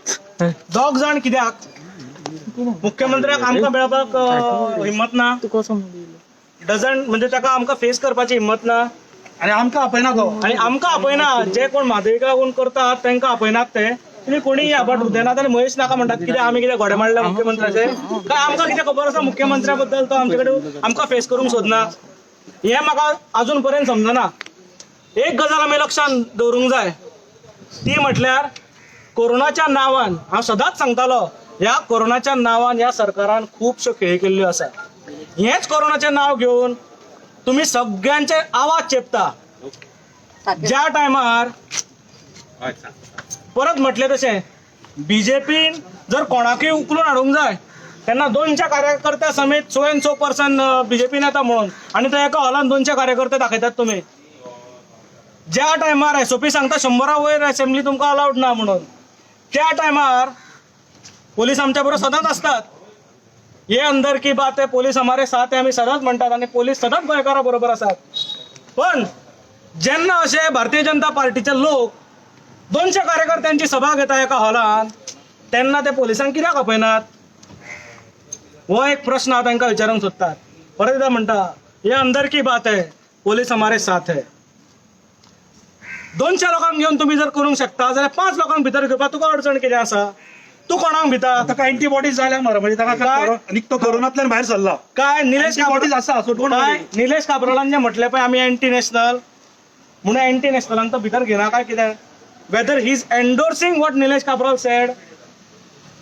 10 जाण कित्याक मुख्यमंत्र्याक आमकां मेळपाक हिम्मत ना डजंट म्हणजे ताका आमकां फेस करपाची हिम्मत ना आणि आमकां आपयना तो आणि आमकां आपयना जे कोण म्हादयका कोण करतात तांकां आपयनात ते तुमी कोणीय आबाट उदेनात आनी महेश नाका म्हणटात कितें आमी कितें घोडे मारल्या मुख्यमंत्र्याचे काय आमकां कितें खबर आसा मुख्यमंत्र्या बद्दल तो आमचे कडेन आमकां फेस करूंक सोदना हें म्हाका अजून पर्यंत समजना एक गजाल आमी लक्षांत दवरूंक जाय ती म्हटल्यार कोरोनाच्या नांवान हांव सदांच सांगतालो ह्या कोरोनाच्या नांवान ह्या सरकारान खुबश्यो खेळ केल्ल्यो आसा हेच कोरोनाचें नांव घेवन तुमी सगळ्यांचे आवाज चेपता ज्या टायमार परत म्हटलें तशें बीजेपीन जर कोणाकूय उखलून हाडूंक जाय तेन्ना 200 कार्यकर्त्या समेत सो एंड सो पर्सन बीजेपीन येता म्हणून आनी तो एका हॉलान 200 कार्यकर्ते दाखयतात तुमी ज्या टायमार एसओपी सांगता 100 वयर असेंब्ली तुमकां अलाउड ना म्हणून त्या टायमार पोलीस आमच्या बरोबर सदांच असतात हे अंदर की बात है पोलीस हमारे साथ है आमी सदांच म्हणटात आनी पोलीस सदांच गोंयकारा बरोबर आसात पण जेन्ना अशे भारतीय जनता पार्टीचे लोक 200 कार्यकर्त्यांची सभा घेता एका हॉलान तेन्ना ते पोलिसांक कित्याक आपयनात हो एक प्रश्न हांव तांकां विचारूंक सोदतात परत एकदां म्हणटा हे अंदर की बात है पोलीस हमारे साथ है 200 लोकांक घेवन तुम्ही जर करूंक शकता जाल्यार 5 लोकांक भितर घेवपाक तुका अडचण कितें आसा तू कोणाक भिता ताका एंटीबॉडीज जाल्या मरे म्हणजे ताका आनी तो कोरोनांतल्यान भायर सरला काय निलेश एंटीबॉडीज आसा काय निलेश काब्रालान जे म्हटलें पळय आमी एंटी नॅशनल म्हणून एंटी नॅशनलांक तो भितर घेना काय कितें weather he is endorsing what Nilesh Cabral sed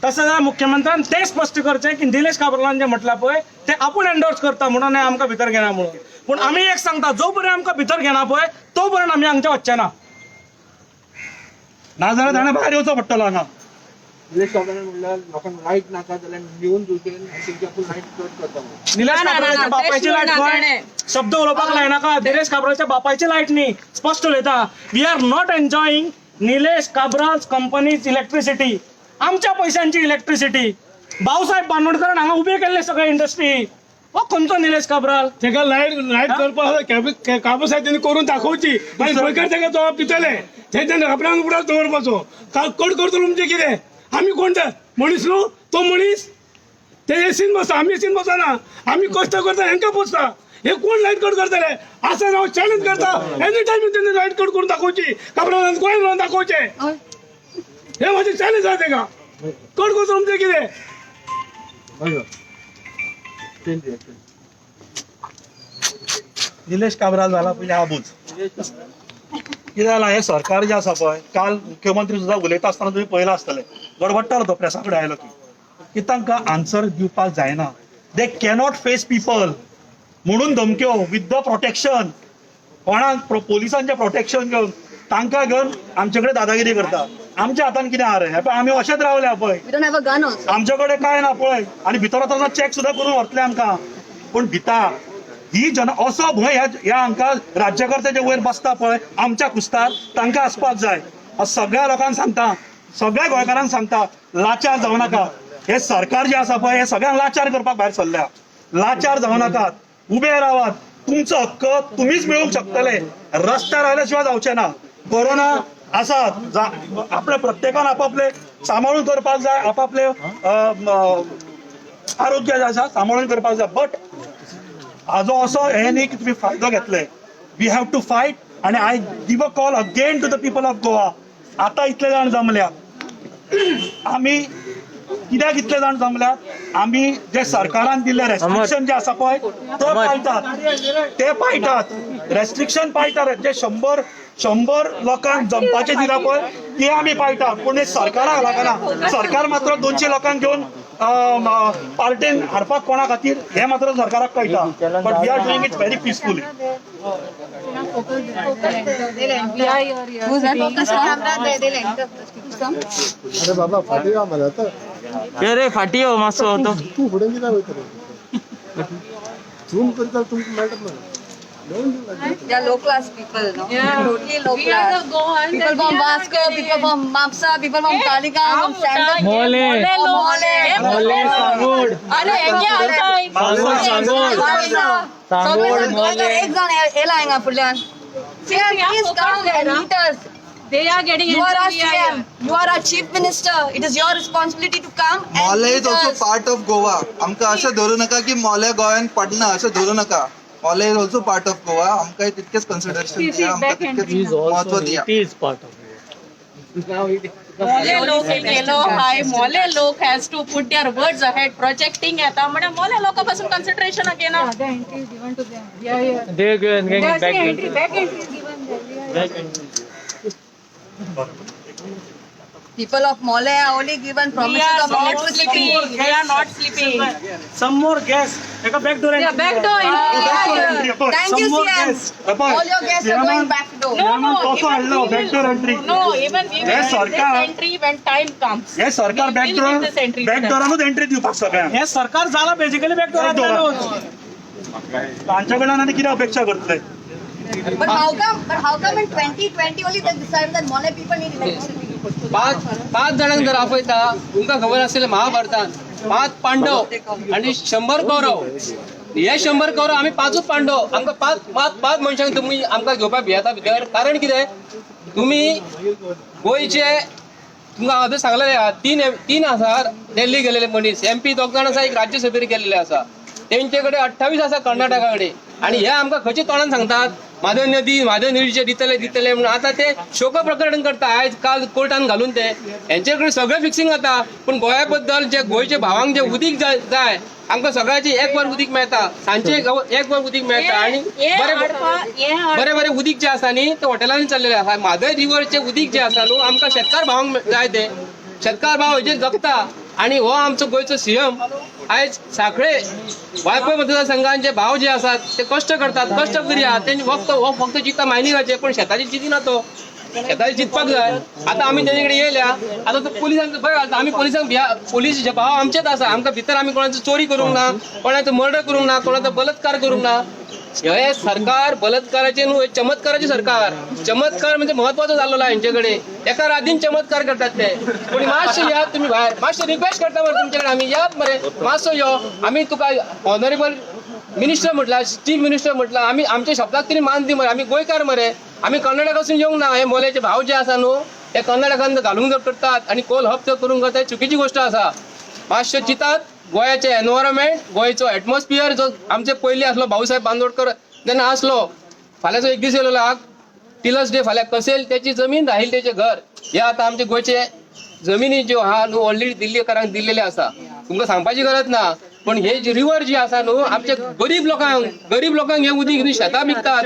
तशें जाल्यार मुख्यमंत्र्यान तें स्पश्ट करचें की निलेश काब्रालान जे म्हटलां पळय तें आपूण एंडोर्स करता म्हणून आमकां भितर घेना म्हणून पूण आमी एक सांगता जो पर्यंत आमकां भितर घेना पळय तो पर्यंत आमी हांगचे वचचे ना नाजाल्यार ताणें भायर येवचो पडटलो हांगा निलेश काब्राल म्हणल्यार लोकांक लायट नाका जाल्यार निवून दुसरेन तेंची आपूण लायट कट करता निलेश काब्रालच्या बापायची लायट गोंय शब्द उलोवपाक लायनाका निलेश काब्रालच्या बापायची लायट न्ही स्पश्ट उलयता we are not enjoying Nilesh Cabral's companies electricity आमच्या पैशांची इलेक्ट्रिसिटी भाऊसाहेब बांदोडकरान हांगा उबे केल्ले सगळे इंडस्ट्री हो खंयचो निलेश काब्राल तेका लायट करपाक काबू साहेब त्यांनी करून दाखोवची मागीर गोंयकार तेका जबाब दितले तेंच्यानी आपल्यान उगडास दवरपाचो कट करतलो म्हणजे कितें आमी कोण मनीस न्हू तो मनीस ते एसीन बसता आमी एसीन बसना आमी कश्ट करता हेंका पोसता हे कोण लाईट कट करतले असं जाऊन चॅलेंज करता एनी टाइम त्यांनी लाईट कट करून दाखवची कापडान गोंय दाखवचे हे माझे चॅलेंज आहे का कट करतो तुमचे कितें निलेश काब्राल झाला पयलीं आबूज कितें जालां हें सरकार जें आसा पळय काल मुख्यमंत्री सुद्दां उलयता आसतना तुमी पळयलां आसतलें गडबडटालो तो प्रेसा कडेन आयलो की तांकां आन्सर दिवपाक जायना दे कॅनॉट फेस पीपल म्हणून धमक्यो विथ द प्रोटेक्शन कोणाक पोलिसांचें प्रोटेक्शन घेवन तांकां घेवन आमचे कडेन दादागिरी करता आमच्या हातान कितें आहा रे हे पळय आमी अशेंच रावल्या पळय We don't have a gun also. आमचे कडेन काय ना पळय आनी भितर वतना चॅक सुद्दां करून व्हरतले आमकां पूण भिता ही असो भंय ह्या हांकां राज्यकर्ते जे वयर बसता पळय आमच्या कुस्तार तांकां आसपाक जाय सगळ्या लोकांक सांगता सगळ्या गोंयकारांक सांगता लाचार जावं नाका हे सरकार जे आसा पळय हे सगळ्यांक लाचार करपाक भायर सरल्या लाचार जावं नाकात उबे रावात तुमचो हक्क तुमीच मेळोवंक शकतले रस्त्यार आयल्या शिवाय जावचे ना कोरोना आसात आपले प्रत्येकान आपापले सांबाळून करपाक जाय आपापले आरोग्य जे आसा सांबाळून करपाक जाय बट हाजो असो हे न्ही की तुमी फायदो घेतले वी हॅव टू फायट आनी I give a call again to the people of Goa आतां इतले जाण जमल्या आमी कित्याक इतले जाण जमल्यात आमी जे सरकारान दिल्ले रेस्ट्रिक्शन जे आसा पळय ते पाळटात रेस्ट्रिक्शन पाळटात जे 100 लोकांक जमपाचे दिला पळय ते आमी पाळटात पूण हे सरकाराक लागना सरकार मात्र 200 लोकांक घेवन पार्टेन हाडपाक कोणा खातीर हे मात्र सरकाराक कळटा but we are doing it very peacefully अरे बाबा फाटी आम्हाला आता रे फाटी हो मातसो होतो तू फुडें कित्याक वयतले झूम करता तुमकां मेळटा ना They are low class people, no? Yeah. Totally low We are class. the Goans People and from we are Vasco, the- people from Mapsa, people from Taligaon, from Sandal. मोले सांगोड अरे हेंगे आतां सांगोड मोले एक जण येला हिंगा फुडल्यान. CM, please come and meet us. they are getting You are our into CM. You are our chief minister. It is your responsibility to come and मॉले meet is also us. Part of Goa आमकां अशें धरू नका की मॉले गोंयान पडना अशें धरू नका Mollem is also part of Goa आमकां तितकेच कन्सिडरेशन दिया आमकां तितकेच महत्व दिया It is part of it. मोले लोक गेलो हाय मोले लोक has to put their words ahead projecting येता म्हणजे मोले लोकां पासून कन्सन्ट्रेशन घेना They are getting back. People of Mole are only given we promises are of not electricity. sleeping we are not sleeping some more guess एका back door yeah back door Thank you, CM. All your guests are going back door. no कसो हाडलो back door entry no even हे सरकार- this entry when time comes हे सरकार We back will give this entry to them. डोरानूच एंट्री दिवपाक सगळ्यांक हे सरकार झाला basically back Back door. Door तांच्या कडल्यान आनी कितें अपेक्षा करतले But how come in 2020 only they decided that Mole people need electricity? पाच जणांक जर आपयता तुमकां खबर आसलें महाभारतांत 5 पांडव आणि 100 कौरव हे 100 कौरव आमी 5च पांडव आमकां पाच मनशांक तुमी आमकां घेवपाक भियेता भितर कारण कितें तुमी गोंयचे तुमकां हांव सांगलेले तीन आसा दिल्ली गेलेले मनीस MP 2 जाण आसा एक राज्यसभेर गेल्ले आसा तेंचे कडेन 28 आसा कर्नाटका कडेन आणि हे आमकां खंयच्या तोंडान सांगतात म्हादय नदीचे दितले म्हणून आता ते शोक प्रकरण करता आयज काल कोर्टान घालून ते हेंचे कडेन सगळें फिक्सिंग जाता पूण गोंया बद्दल जे गोंयच्या भावांक जे उदीक जाय आमकां सगळ्याची 1 वर उदीक मेळता सांजचे 1 वर उदीक मेळटा आणि बरे उदीक जे आसा न्ही ते हॉटेलांनी चाललेले आसा म्हादय रिव्हरचे उदीक जे आसा न्हू आमकां शेतकार भावांक जाय ते शेतकार भाव हेजेर जगता आणि हो आमचो गोंयचो CM आयज साखळे वायपय मतदारसंघांचे भाव जे आसात ते कश्ट करतात कष्टकरी आहात तेंची फक्त चिंता मायनिंगाचे पण शेताची चिंतिना तो शेताची चिंतपाक जाय आतां आमी तेजे कडेन येयल्या आतां तो पुलिसांक बरें आमी पुलीस जे भाव आमचेच आसा आमकां भितर आमी कोणाचो चोरी करूंक ना कोणाचो मर्डर करूंक ना कोणाचो बलात्कार करूंक ना हे सरकार बलात्काराचे न्हू चमत्काराचे सरकार चमत्कार म्हणजे महत्वाचो जाल्लो हेंचे कडेन एका रातीन चमत्कार करतात ते पूण मातशे या तुमी भायर मातशे रिक्वेस्ट करता मरे तुमचे कडेन आमी यात मरे मातसो यो आमी तुका ऑनरेबल मिनिस्टर म्हटला चीफ मिनिस्टर म्हटला आमी आमच्या शब्दाक तरी मान दी मरे आमी गोंयकार मरे आमी कर्नाटकासून येवंक ना हे मोल्याचे भाव जे आसा न्हू ते कर्नाटकान घालूंक करतात आणि कोल हप्त करूंक करतात चुकीची गोष्ट आसा मातशे चितात गोंयाचे एनवायरमेंट, गोंयचो एटमॉस्फियर जो आमचे पयलीं आसलो भाऊसाहेब बांदोडकर जेन्ना आसलो, फाल्यांचो एक दीस येयलो टिलर्स डे फाल्यां कसेल त्याची जमीन राहील तेचें घर, हे आतां आमचे गोंयचे जमिनी ज्यो आहा न्हू ऑलरेडी दिल्लीकारांक दिल्लेले आसा. तुमकां सांगपाची गरज ना, पण हे जी रिवर जी आसा न्हू आमच्या गरीब लोकांक हे उदीक न्ही शेतां विकतात.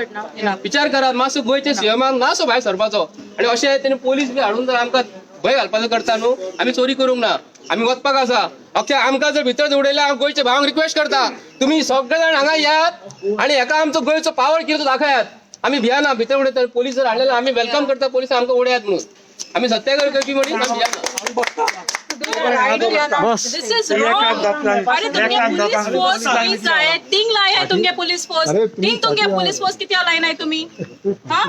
विचार करात, मातसो गोंयच्या सीएमाक मातसो भायर सरपाचो आनी अशें तेणी पोलीस बी हाडून जर आमकां भंय घालपाचो करता न्हू, आमी चोरी करूंक ना, आमी वचपाक आसा. अख्ख्या आमकां जर भितर उडयल्यार हांव गोंयच्या भावांक रिक्वेस्ट करता, तुमी सगळे जाण हांगा यात आनी हेका आमचो गोंयचो पावर कितें तो दाखयात. आमी भियाना, भितर उडयता पोलीस जर हाडलेलो आमी वेलकम करता, पोलीस आमकां उडयात म्हणून. आमी सत्याग्रह करची म्हणून आमी भियाना. This is wrong. अरे तुमगे पुलिस फोर्स पुलिस लाय तीन लाय है तुमगे पुलिस फोर्स तीन तुमगे पुलिस फोर्स किती लाय नाही तुम्ही हा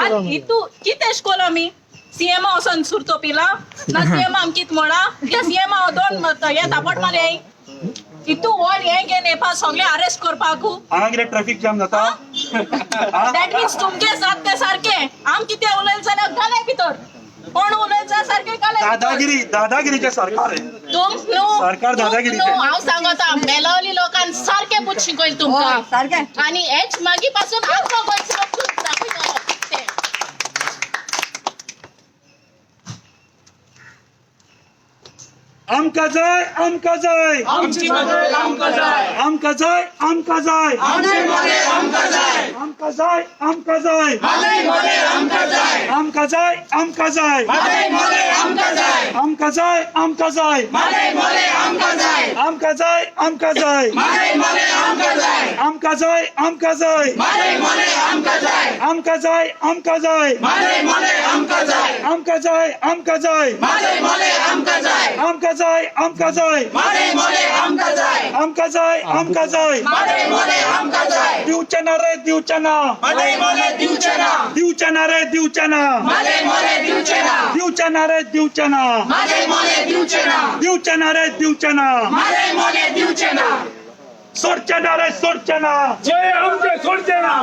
आणि इतू किती एशकोल आमी सीएम वचून सुरतो पिला ना सीएम आमकीत म्हणा या सीएम दोन हे तापट मारे इतू वन हे गे नेपा सगळे अरेस्ट करपाक हांगा कितें ट्रॅफिक जाम जाता. दॅट मीन्स तुमगे जात ते सारखे आम किती उलयन जाल्यार घाले भितर कोण उलयन सारखे घाले दादागिरीचे सरकार सरकार दादागिरीचे. हांव सांगता मेलवली लोकांक सारखे बुत शिकयल तुमकां सारखे आणि हेच मागीर पासून आमचो गोंयचो लोक दाखयतलो ते. आमकां जाय आमकां जाय आमची मदत आमकां जाय आमकां जाय आमकां जाय आमचे मदत आमकां जाय आमकां जाय आमकां जाय मादय मदत आमकां जाय आमकां जाय आमकां जाय मादय मदत आमकां जाय आमकां जाय आमकां जाय मादय मदत आमकां जाय आमकां जाय आमकां जाय मादय मदत आमकां जाय आमकां जाय आमकां जाय मादय मदत आमकां जाय आमकां जाय आमकां जाय मादय मदत आमकां जाय आमकां जाय आमकां जाय मादय मदत आमकां जाय आमकां जाय आमकां जाय मादय मदत आमकां जाय आमकां जाय आमकां जाय मादय मदत आमकां जाय दिवचे ना रे दिवचे ना मादय मदत दिवचे ना दिवचे ना रे दिवचे ना मादय मदत दिवचे ना दिवचे ना रे दिवचे ना मादय मदत दिवचे ना दिवचे ना रे दिवचे ना मादय मदत दिवचे ना सोडचे ना रे सोडचे ना जय आमचे सोडचे ना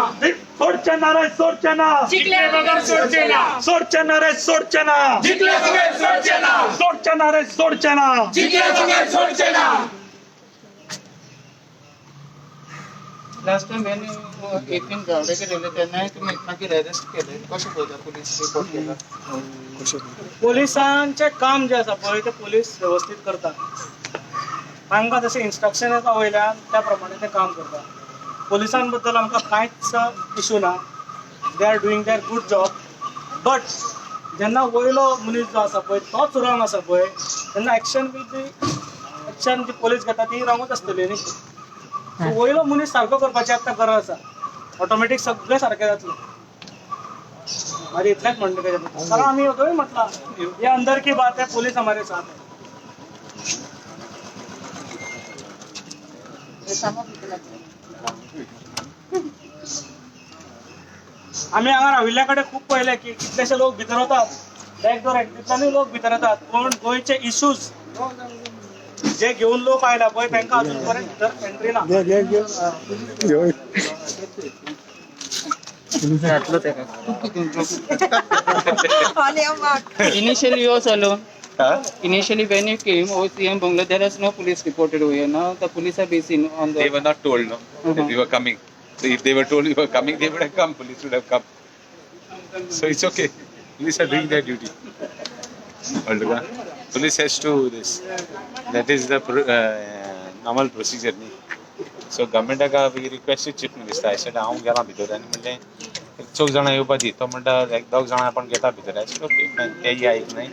सोडचे ना रे सोडचे ना जिंकले बगर सोडचे ना सोडचे ना रे सोडचे ना जिंकले बगर सोडचे ना सोडचे ना रे सोडचे ना जिंकले बगर सोडचे ना. लास्ट टाइम यांनी एकूण गावडे केलेले त्यांना तुम्ही मागीर अरेस्ट केले कशें पळयता पुलीस रिपोर्ट केला. पोलिसांचे काम जे आसा पळय ते पोलीस व्यवस्थित करता. तांकां जशें इन्स्ट्रक्शन येता वयल्यान त्या प्रमाणे ते काम करता. पोलिसां बद्दल आमकां कांयच इशू ना. They are doing their good job. But जेन्ना वयलो मनीस जो आसा पळय तोच रॉंग आसा पळय तेन्ना एक्शन जी पोलीस घेता ती रॉंगूच आसतली न्ही. सो वयलो मनीस सारको करपाची आतां गरज आसा. ऑटोमॅटीक सगळें सारकें जातलें. माझे इतलेंच म्हणणें तेजे बद्दल. कारण आमी अजूनही म्हटला ये अंदर की बात है, पुलिस हमारे साथ है. आम्ही हांगा राविल्ल्या कडेन खूब पळयलें की कितलेशे लोक भितर वतात, बॅकडोर एक्झिटांतूय लोक भितर येतात, पूण गोंयचे इश्यूज जे घेवन लोक आयला पळय तांकां अजून पर्यंत भितर एंट्री ना. Initially also alone. Initially when you came, OCM Bangla, there was no police reported over here. Now the police are busy on the. They were not told, no, that we were coming. So if they were told we were coming, they would have come. Police would have come. So it's okay. Police are doing their duty. Police has to this. That is the normal procedure. So government we requested chief minister. I said, "I गेला भितर आणि म्हणले चौग जाणां येवपा दी." तो म्हणटा एक दोग जाणां आपण घेता भितर. I said, "Okay, fine." तेही ऐक नाही.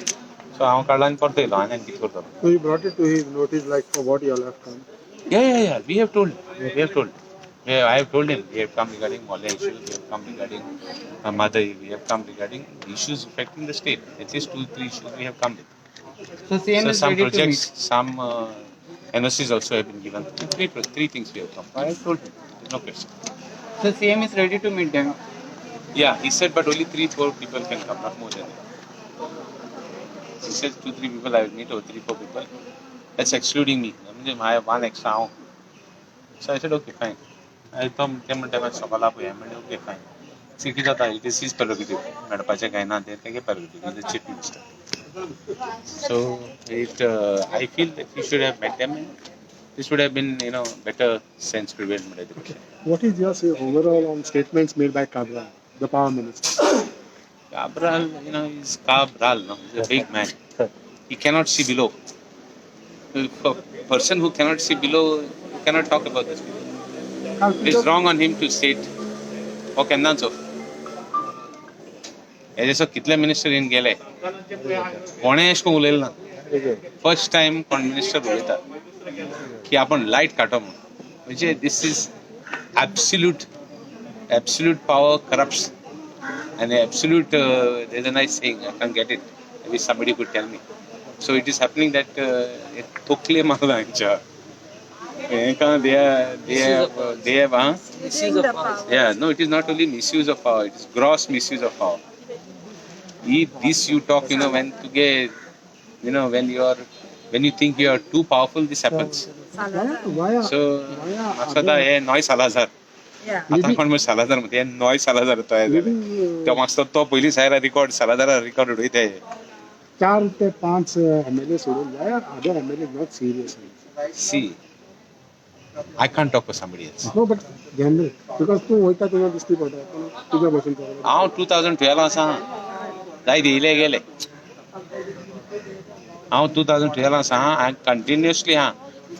So हांव काडला आनी परत येयलो आनी कितें करतलो. So you brought it to his notice like for what you all have come? Yeah. We have told. Yeah, I have told him. We have come regarding Mole issues. We have come regarding Madai. We have come regarding issues affecting the state. At least 2-3 issues we have come with. So CM is some ready projects, to meet. some NOCs also have been given. Three things we have come. I have told him. There's no question. So CM is ready to meet them. Yeah, he said, but only 3-4 people can come, not more than that. He says 2-3 people I will meet, or 3-4 people. That's excluding me. I have one extra. So I said, okay, fine. I thought they might have Sokala. Okay, fine. Sikijata, it is his prerogative. Madhapacha Gaina, they take a prerogative, the chief minister. So I feel that he should have met them and this would have been, better sense prevailed. What is your say overall on statements made by Cabral, the power minister? Cabral, is Cabral, no? He's a big man. He cannot see below. If a person who cannot see below, you cannot talk about this. It's wrong on him to state. हो केन्ना चो हेजे कितले मिनिस्टर येवन गेले कोणें अशें करून उलयलें ना फर्स्ट टायम कोण मिनिस्टर उलयता की आपण लायट काडटो म्हणून म्हणजे this is absolute power corrupts and absolute there's a nice saying, I can't get it, maybe somebody could tell me. So it is happening that tokle mahla incha they have Misuse of power. yeah, no, it is not only misuse of power, it is gross misuse of power. If this you talk, when to get, when you think you are too powerful, this happens. So masada hai Noy Salazar. आता कोण सालाजार मध्ये नॉय सालाजार तो मागचा तो पहिली सायरा रिकॉर्ड सालाजारा रिकॉर्ड उडयते 4 ते 5 MLA सोडून why are other MLA not serious? See, I can't talk for somebody else. No, but generally, because तू वयता तुला दिसती पडटा तुझ्या बसून हांव 2012 आसा जाय दिले गेले हांव 2012 आसा आय कंटिन्युअसली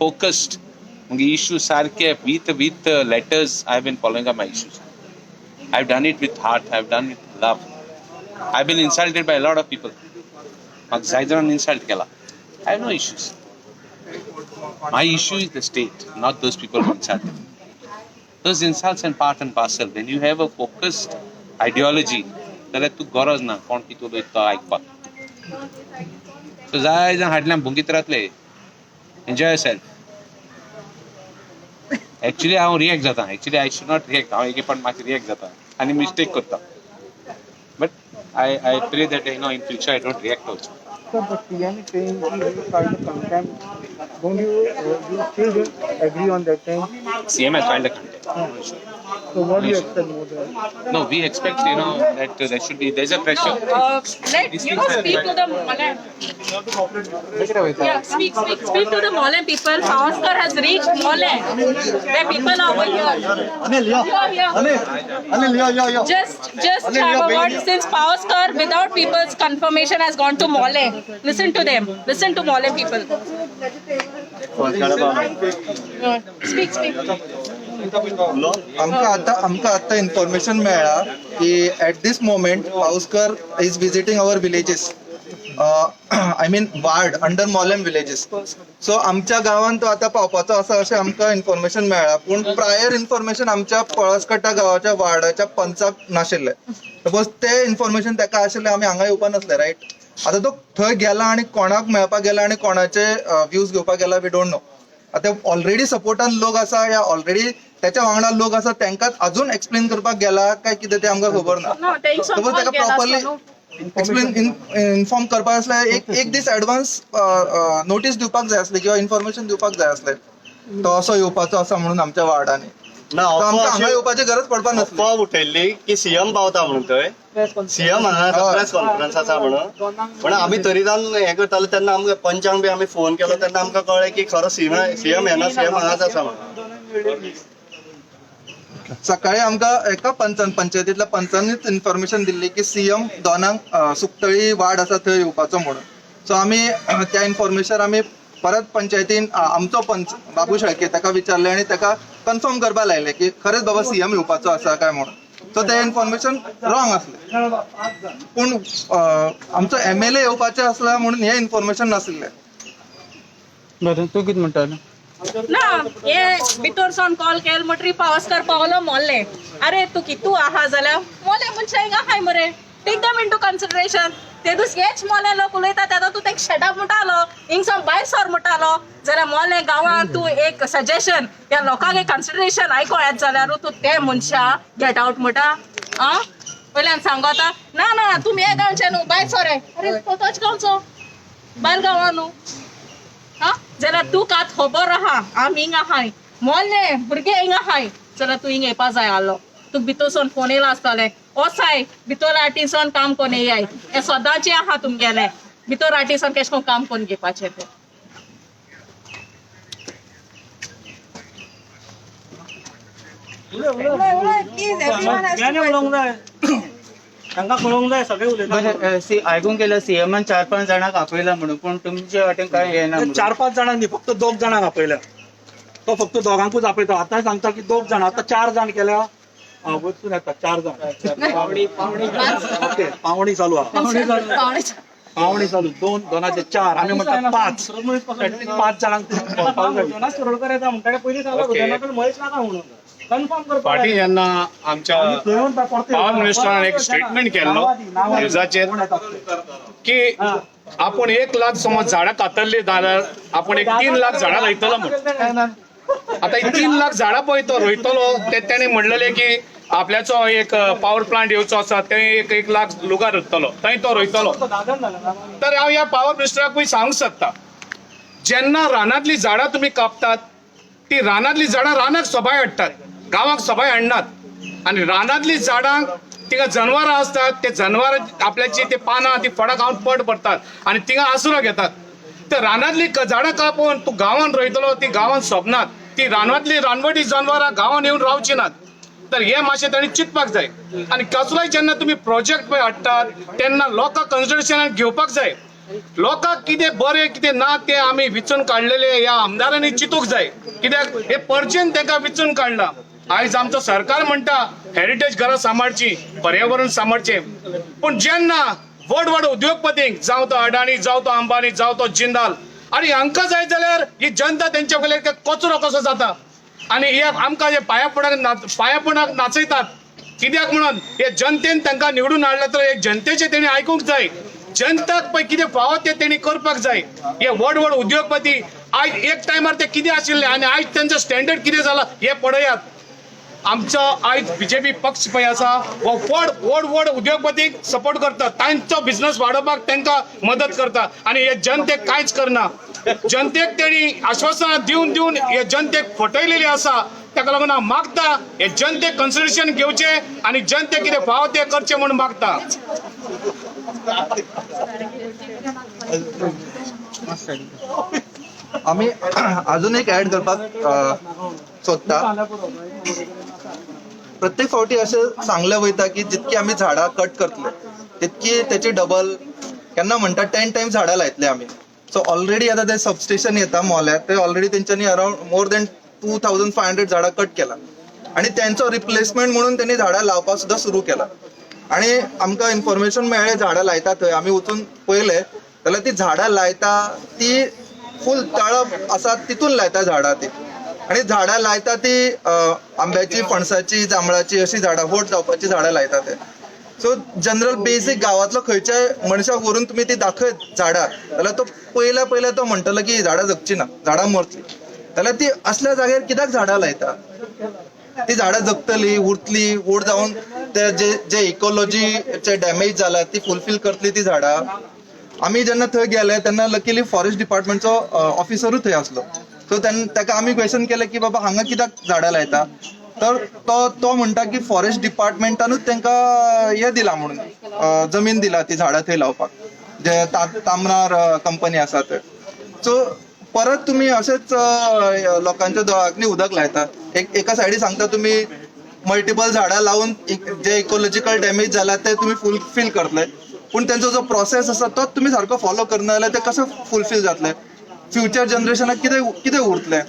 focused issues सारखे with letters I've been following up my issues. I've done it with heart, I've done it with love. I've been insulted by a lot of people. Mag Zaidan insult kela. I have no issues. My issue is the state, not those people who insult. Those insults and part and parcel. When you have a focused ideology, then tu गरज ना कोण कितलो तो आयकपाक. So Zaidan हाडल्यान भुंगीत रातले. Enjoy yourself. Actually, I react जाता. Actually, I should not react. I एक पण मागे react जाता. आणि mistake करता. But I pray that in future I don't react also. So, but PM is saying he will file a contempt. Don't you still agree on that thing? CM has filed a contempt. So what do you expect more than? No, we expect that there should be there's a pressure. Let speak to the Malayan. Yeah, speak to the Malayan people. Pavaskar has reached Malayan. Where people are over here. Anil, Just have a word since Pavaskar without people's confirmation has gone to Malayan. Listen to them. Listen to Malayan people. Speak. आमका आता इन्फॉर्मेशन मेळ्ळा की at this moment Pawaskar is visiting our villages I mean ward under Mollem villages so आमच्या गावात तो आता पावपाचो आसा अशें आमकां इन्फॉर्मेशन मेळ्ळा पूण प्रायर इन्फॉर्मेशन आमच्या पळसकट्टा गावाच्या वार्डाच्या पंचाक नाशिल्लें सपोज ते इन्फॉर्मेशन ताका आशिल्लें आमी हांगा येवपा नासले रायट आता तो थंय गेला आनी कोणाक मेळपाक गेला आनी कोणाचे व्ह्यूज घेवपाक गेला वी डोंट नो आता ऑलरेडी सपोर्टान लोक आसा या ऑलरेडी त्याच्या वांगडा लोक आसा तांकांच अजून एक्सप्लेन करपाक गेला काय कितें ते आमकां खबर ना सपोज ताका प्रॉपरली एक्सप्लेन इन्फॉर्म करपाक आसले एक दीस एडवान्स नोटीस दिवपाक जाय आसली किंवा इन्फॉर्मेशन दिवपाक जाय आसले तो असो येवपाचो आसा म्हणून आमच्या वार्डांनी आमकां हांगा येवपाची गरज पडपाक नासली अफवा उठयल्ली की सीएम पावता म्हणून थंय सीएम हांगा प्रेस कॉन्फरन्स आसा म्हणून पण आमी तरी जावन हें करताले तेन्ना आमकां पंचांक बी आमी फोन केलो तेन्ना आमकां कळ्ळें की खरो सीएम येना सीएम हांगाच आसा म्हणून सकाळी आमकां एका पंचायतींतल्या पंचांनीच इन्फॉर्मेशन दिल्ली की सीएम दोनांक सुकतळी वार्ड आसा थंय येवपाचो म्हणून सो आमी त्या इन्फॉर्मेशन आमी परत पंचायतीन आमचो पंच बाबू शेळके ताका विचारले आनी ताका कन्फर्म करपाक लायले की खरेंच बाबा सीएम येवपाचो आसा काय म्हणून सो तें इन्फॉर्मेशन रॉंग आसलें पूण आमचो MLA येवपाचें आसला म्हणून हें इन्फॉर्मेशन नाशिल्लें तू कितें म्हणटा ना ये भितर सावन कॉल केल म्हणटरी पावसकर पावलो मोल्ले अरे तू कितू आहा जाल्यार मोले मनशां हिंगा आहाय मरे टेक दम इनटू कन्सिडरेशन ते दीस हेच मोले लोक उलयता तेदो तूं तेका शेडअप म्हणटालो हिंगसर भायर सर म्हणटालो जाल्यार मोले गांवांत तूं एक सजेशन त्या लोकांक एक कन्सिडरेशन आयको येत जाल्यार तूं ते मनशा गेट आउट म्हणटा आं वयल्यान सांगता ना तुमी हे गांवचे न्हू भायर सर अरे तो तोच गांवचो भायर गांवां न्हू जाल्यार तू कात खबर आहा आमी हिंगा आहाय मोल्ले भुरगे हिंगा आहाय जाल्यार तू हिंगा येवपा जाय आसलो तुका भितरसून फोन येयलो आसतले ओसाय भितर आटीसून काम कोन्न येयाय हे सदांचे आहा तुमगेले भितर आटीसून केश कोन काम कोन्न घेवपाचें ते Please, everyone has याने to उलोवंक जाय तांकां कळोवंक जाय सगळे उलयता बरें आयकूंक गेल्यार सीएमान 4-5 जाणांक आपयला म्हणून पूण तुमच्या वाटेन काय येना म्हणून. 4-5 जाणांक न्ही फक्त 2 जाणांक आपयल्या तो फक्त दोगांकूच आपयता आता सांगता की 2 जाण आता 4 जाण केल्या वचून येता 4 जाण ओके पावणी चालू आहा पावणी चालू 2-2चे 4 आमी म्हणटा 5 जाणांक जोनास शिरोडकर येता म्हणटा पयलीं सांगला उदयनाकडे महेश नाका म्हणून कन्फर्म करपाक पाटील यांना आमच्या पॉवर मिनिस्टरान एक स्टेटमेंट केल्लो न्यूजाचेर की आपण 1 लाख समज झाडां कातरली जाल्यार आपण एक 3 लाख झाडां लायतलो म्हणून. आता 3 लाख झाडां पळय तो रोयतलो ते तेणे म्हणलेले की आपल्याचो एक पॉवर प्लांट येवचो आसा ते 1 लाख लुगार रोयतलो थंय तो रोयतलो. तर हांव ह्या पॉवर मिनिस्टराकूय सांगूंक सोदता जेन्ना रानांतली झाडां तुमी कापतात ती रानांतली झाडां रानाक सोबाय हाडटात गांवाक सोबाय हाडनात आनी रानांतली झाडांक तिका जनवरां असतात ते जनवरां आपल्याची ते पानां ती फळां खावन पड पडतात आनी तिंगा आसरो घेतात. तर रानांतली झाडां कापून तूं गांवांत रोयतलो ती गांवांत सोबनात ती रानांतली रानवटी जनवरां गांवांत येवन रावची नात. तर हे मातशें तांणी चिंतपाक जाय आनी कसलोय जेन्ना तुमी प्रोजेक्ट पळय हाडटात तेन्ना लोकांक कन्सिडरेशनान घेवपाक जाय. लोकांक कितें बरें कितें ना तें आमी विचून काडलेले ह्या आमदारांनी चिंतूंक जाय कित्याक हे परचेन तांकां विचून काडला. आयज आमचो सरकार म्हणटा हेरिटेज घरां सांबाळची पर्यावरण सांबाळचें पूण जेन्ना व्हड व्हड उद्योगपतींक जावं तो अडाणी जावं तो अंबानी जावं तो जिंदाल आनी हांकां जाय जाल्यार ही जनता तेंचे कडल्यान कचरो कसो जाता आनी हे आमकां जे पांया नाचयतात कित्याक म्हणून हे जनतेन तांकां निवडून हाडला तर हे जनतेचें तेणी आयकूंक जाय. जनताक पळय कितें फावो तें तेणी करपाक जाय. हे व्हड व्हड उद्योगपती आयज एक टायमार ते कितें आशिल्ले आनी आयज तेंचो स्टँडर्ड कितें जाला हे पळयात. आमचो आयज बीजेपी पक्ष पळय आसा हो व्हड उद्योगपतीक सपोर्ट करता तांचो बिझनस वाडोवपाक तांकां मदत करता आनी हे जनतेक कांयच करना. जनतेक तेणी आश्वासनां दिवन हे जनतेक फटयलेली आसा. ताका लागून हांव मागता हे जनतेक कन्सिडरेशन घेवचें आनी जनतेक कितें फावो तें करचें म्हणून मागता. आम्ही अजून एक ऍड करपाक सोदता. प्रत्येक फावटी अशें सांगलें वयता की जितकी आमी झाडां कट करतले तितकी तेची डबल केन्ना म्हणटा 10 टायम्स झाडां लायतले आमी. सो ऑलरेडी आतां ते सबस्टेशन येता मोल्यार ते ऑलरेडी तेंच्यांनी अरावंड मोर दॅन 2500 झाडां कट केला आनी तेंचो रिप्लेसमेंट म्हणून तेणी झाडां लावपाक सुद्दां सुरू केला. आनी आमकां इन्फॉर्मेशन मेळ्ळें झाडां लायता थंय आमी वचून पळयलें जाल्यार ती झाडां लायता ती फूल तळप आसा तितून लायता झाडां ती आनी झाडां लायता ती आंब्याची फणसाची जांबळाची अशी झाडां व्हड जावपाची झाडां लायता ते. सो जनरल बेसिक गांवांतलो खंयच्याय मनशाक व्हरून तुमी ती दाखयत झाडां जाल्यार तो पयल्या तो म्हणटलो की झाडां जगची ना झाडां मरतली. जाल्यार ती असल्या जाग्यार कित्याक झाडां लायता. ती झाडां जगतली उरतली व्हड जावन ते जे इकोलॉजीचे डॅमेज जाला ती फुलफील करतली ती झाडां. आमी जेन्ना थंय गेले तेन्ना लकीली फॉरेस्ट डिपार्टमेंटचो ऑफिसरूय थंय आसलो. सो ताका आमी क्वेश्चन केलें की बाबा हांगा कित्याक झाडां लायता. तर तो म्हणटा की फॉरेस्ट डिपार्टमेंटानूच तांकां हे दिला म्हणून जमीन दिला ती झाडां थंय लावपाक जे तामनार कंपनी आसा थंय. सो परत तुम्ही अशेंच लोकांच्या दोळांनी उदक लायता. एका सायडी सांगता तुम्ही मल्टिपल झाडां लावून जे इकोलॉजिकल डॅमेज जाला ते तुम्ही फुलफील करतले पूण त्यांचो जो प्रोसेस आसा तोच तुम्ही सारको फॉलो करना जाल्यार ते कशें फुलफील जातले. फ्युचर जनरेशनाक कितें उरतलें.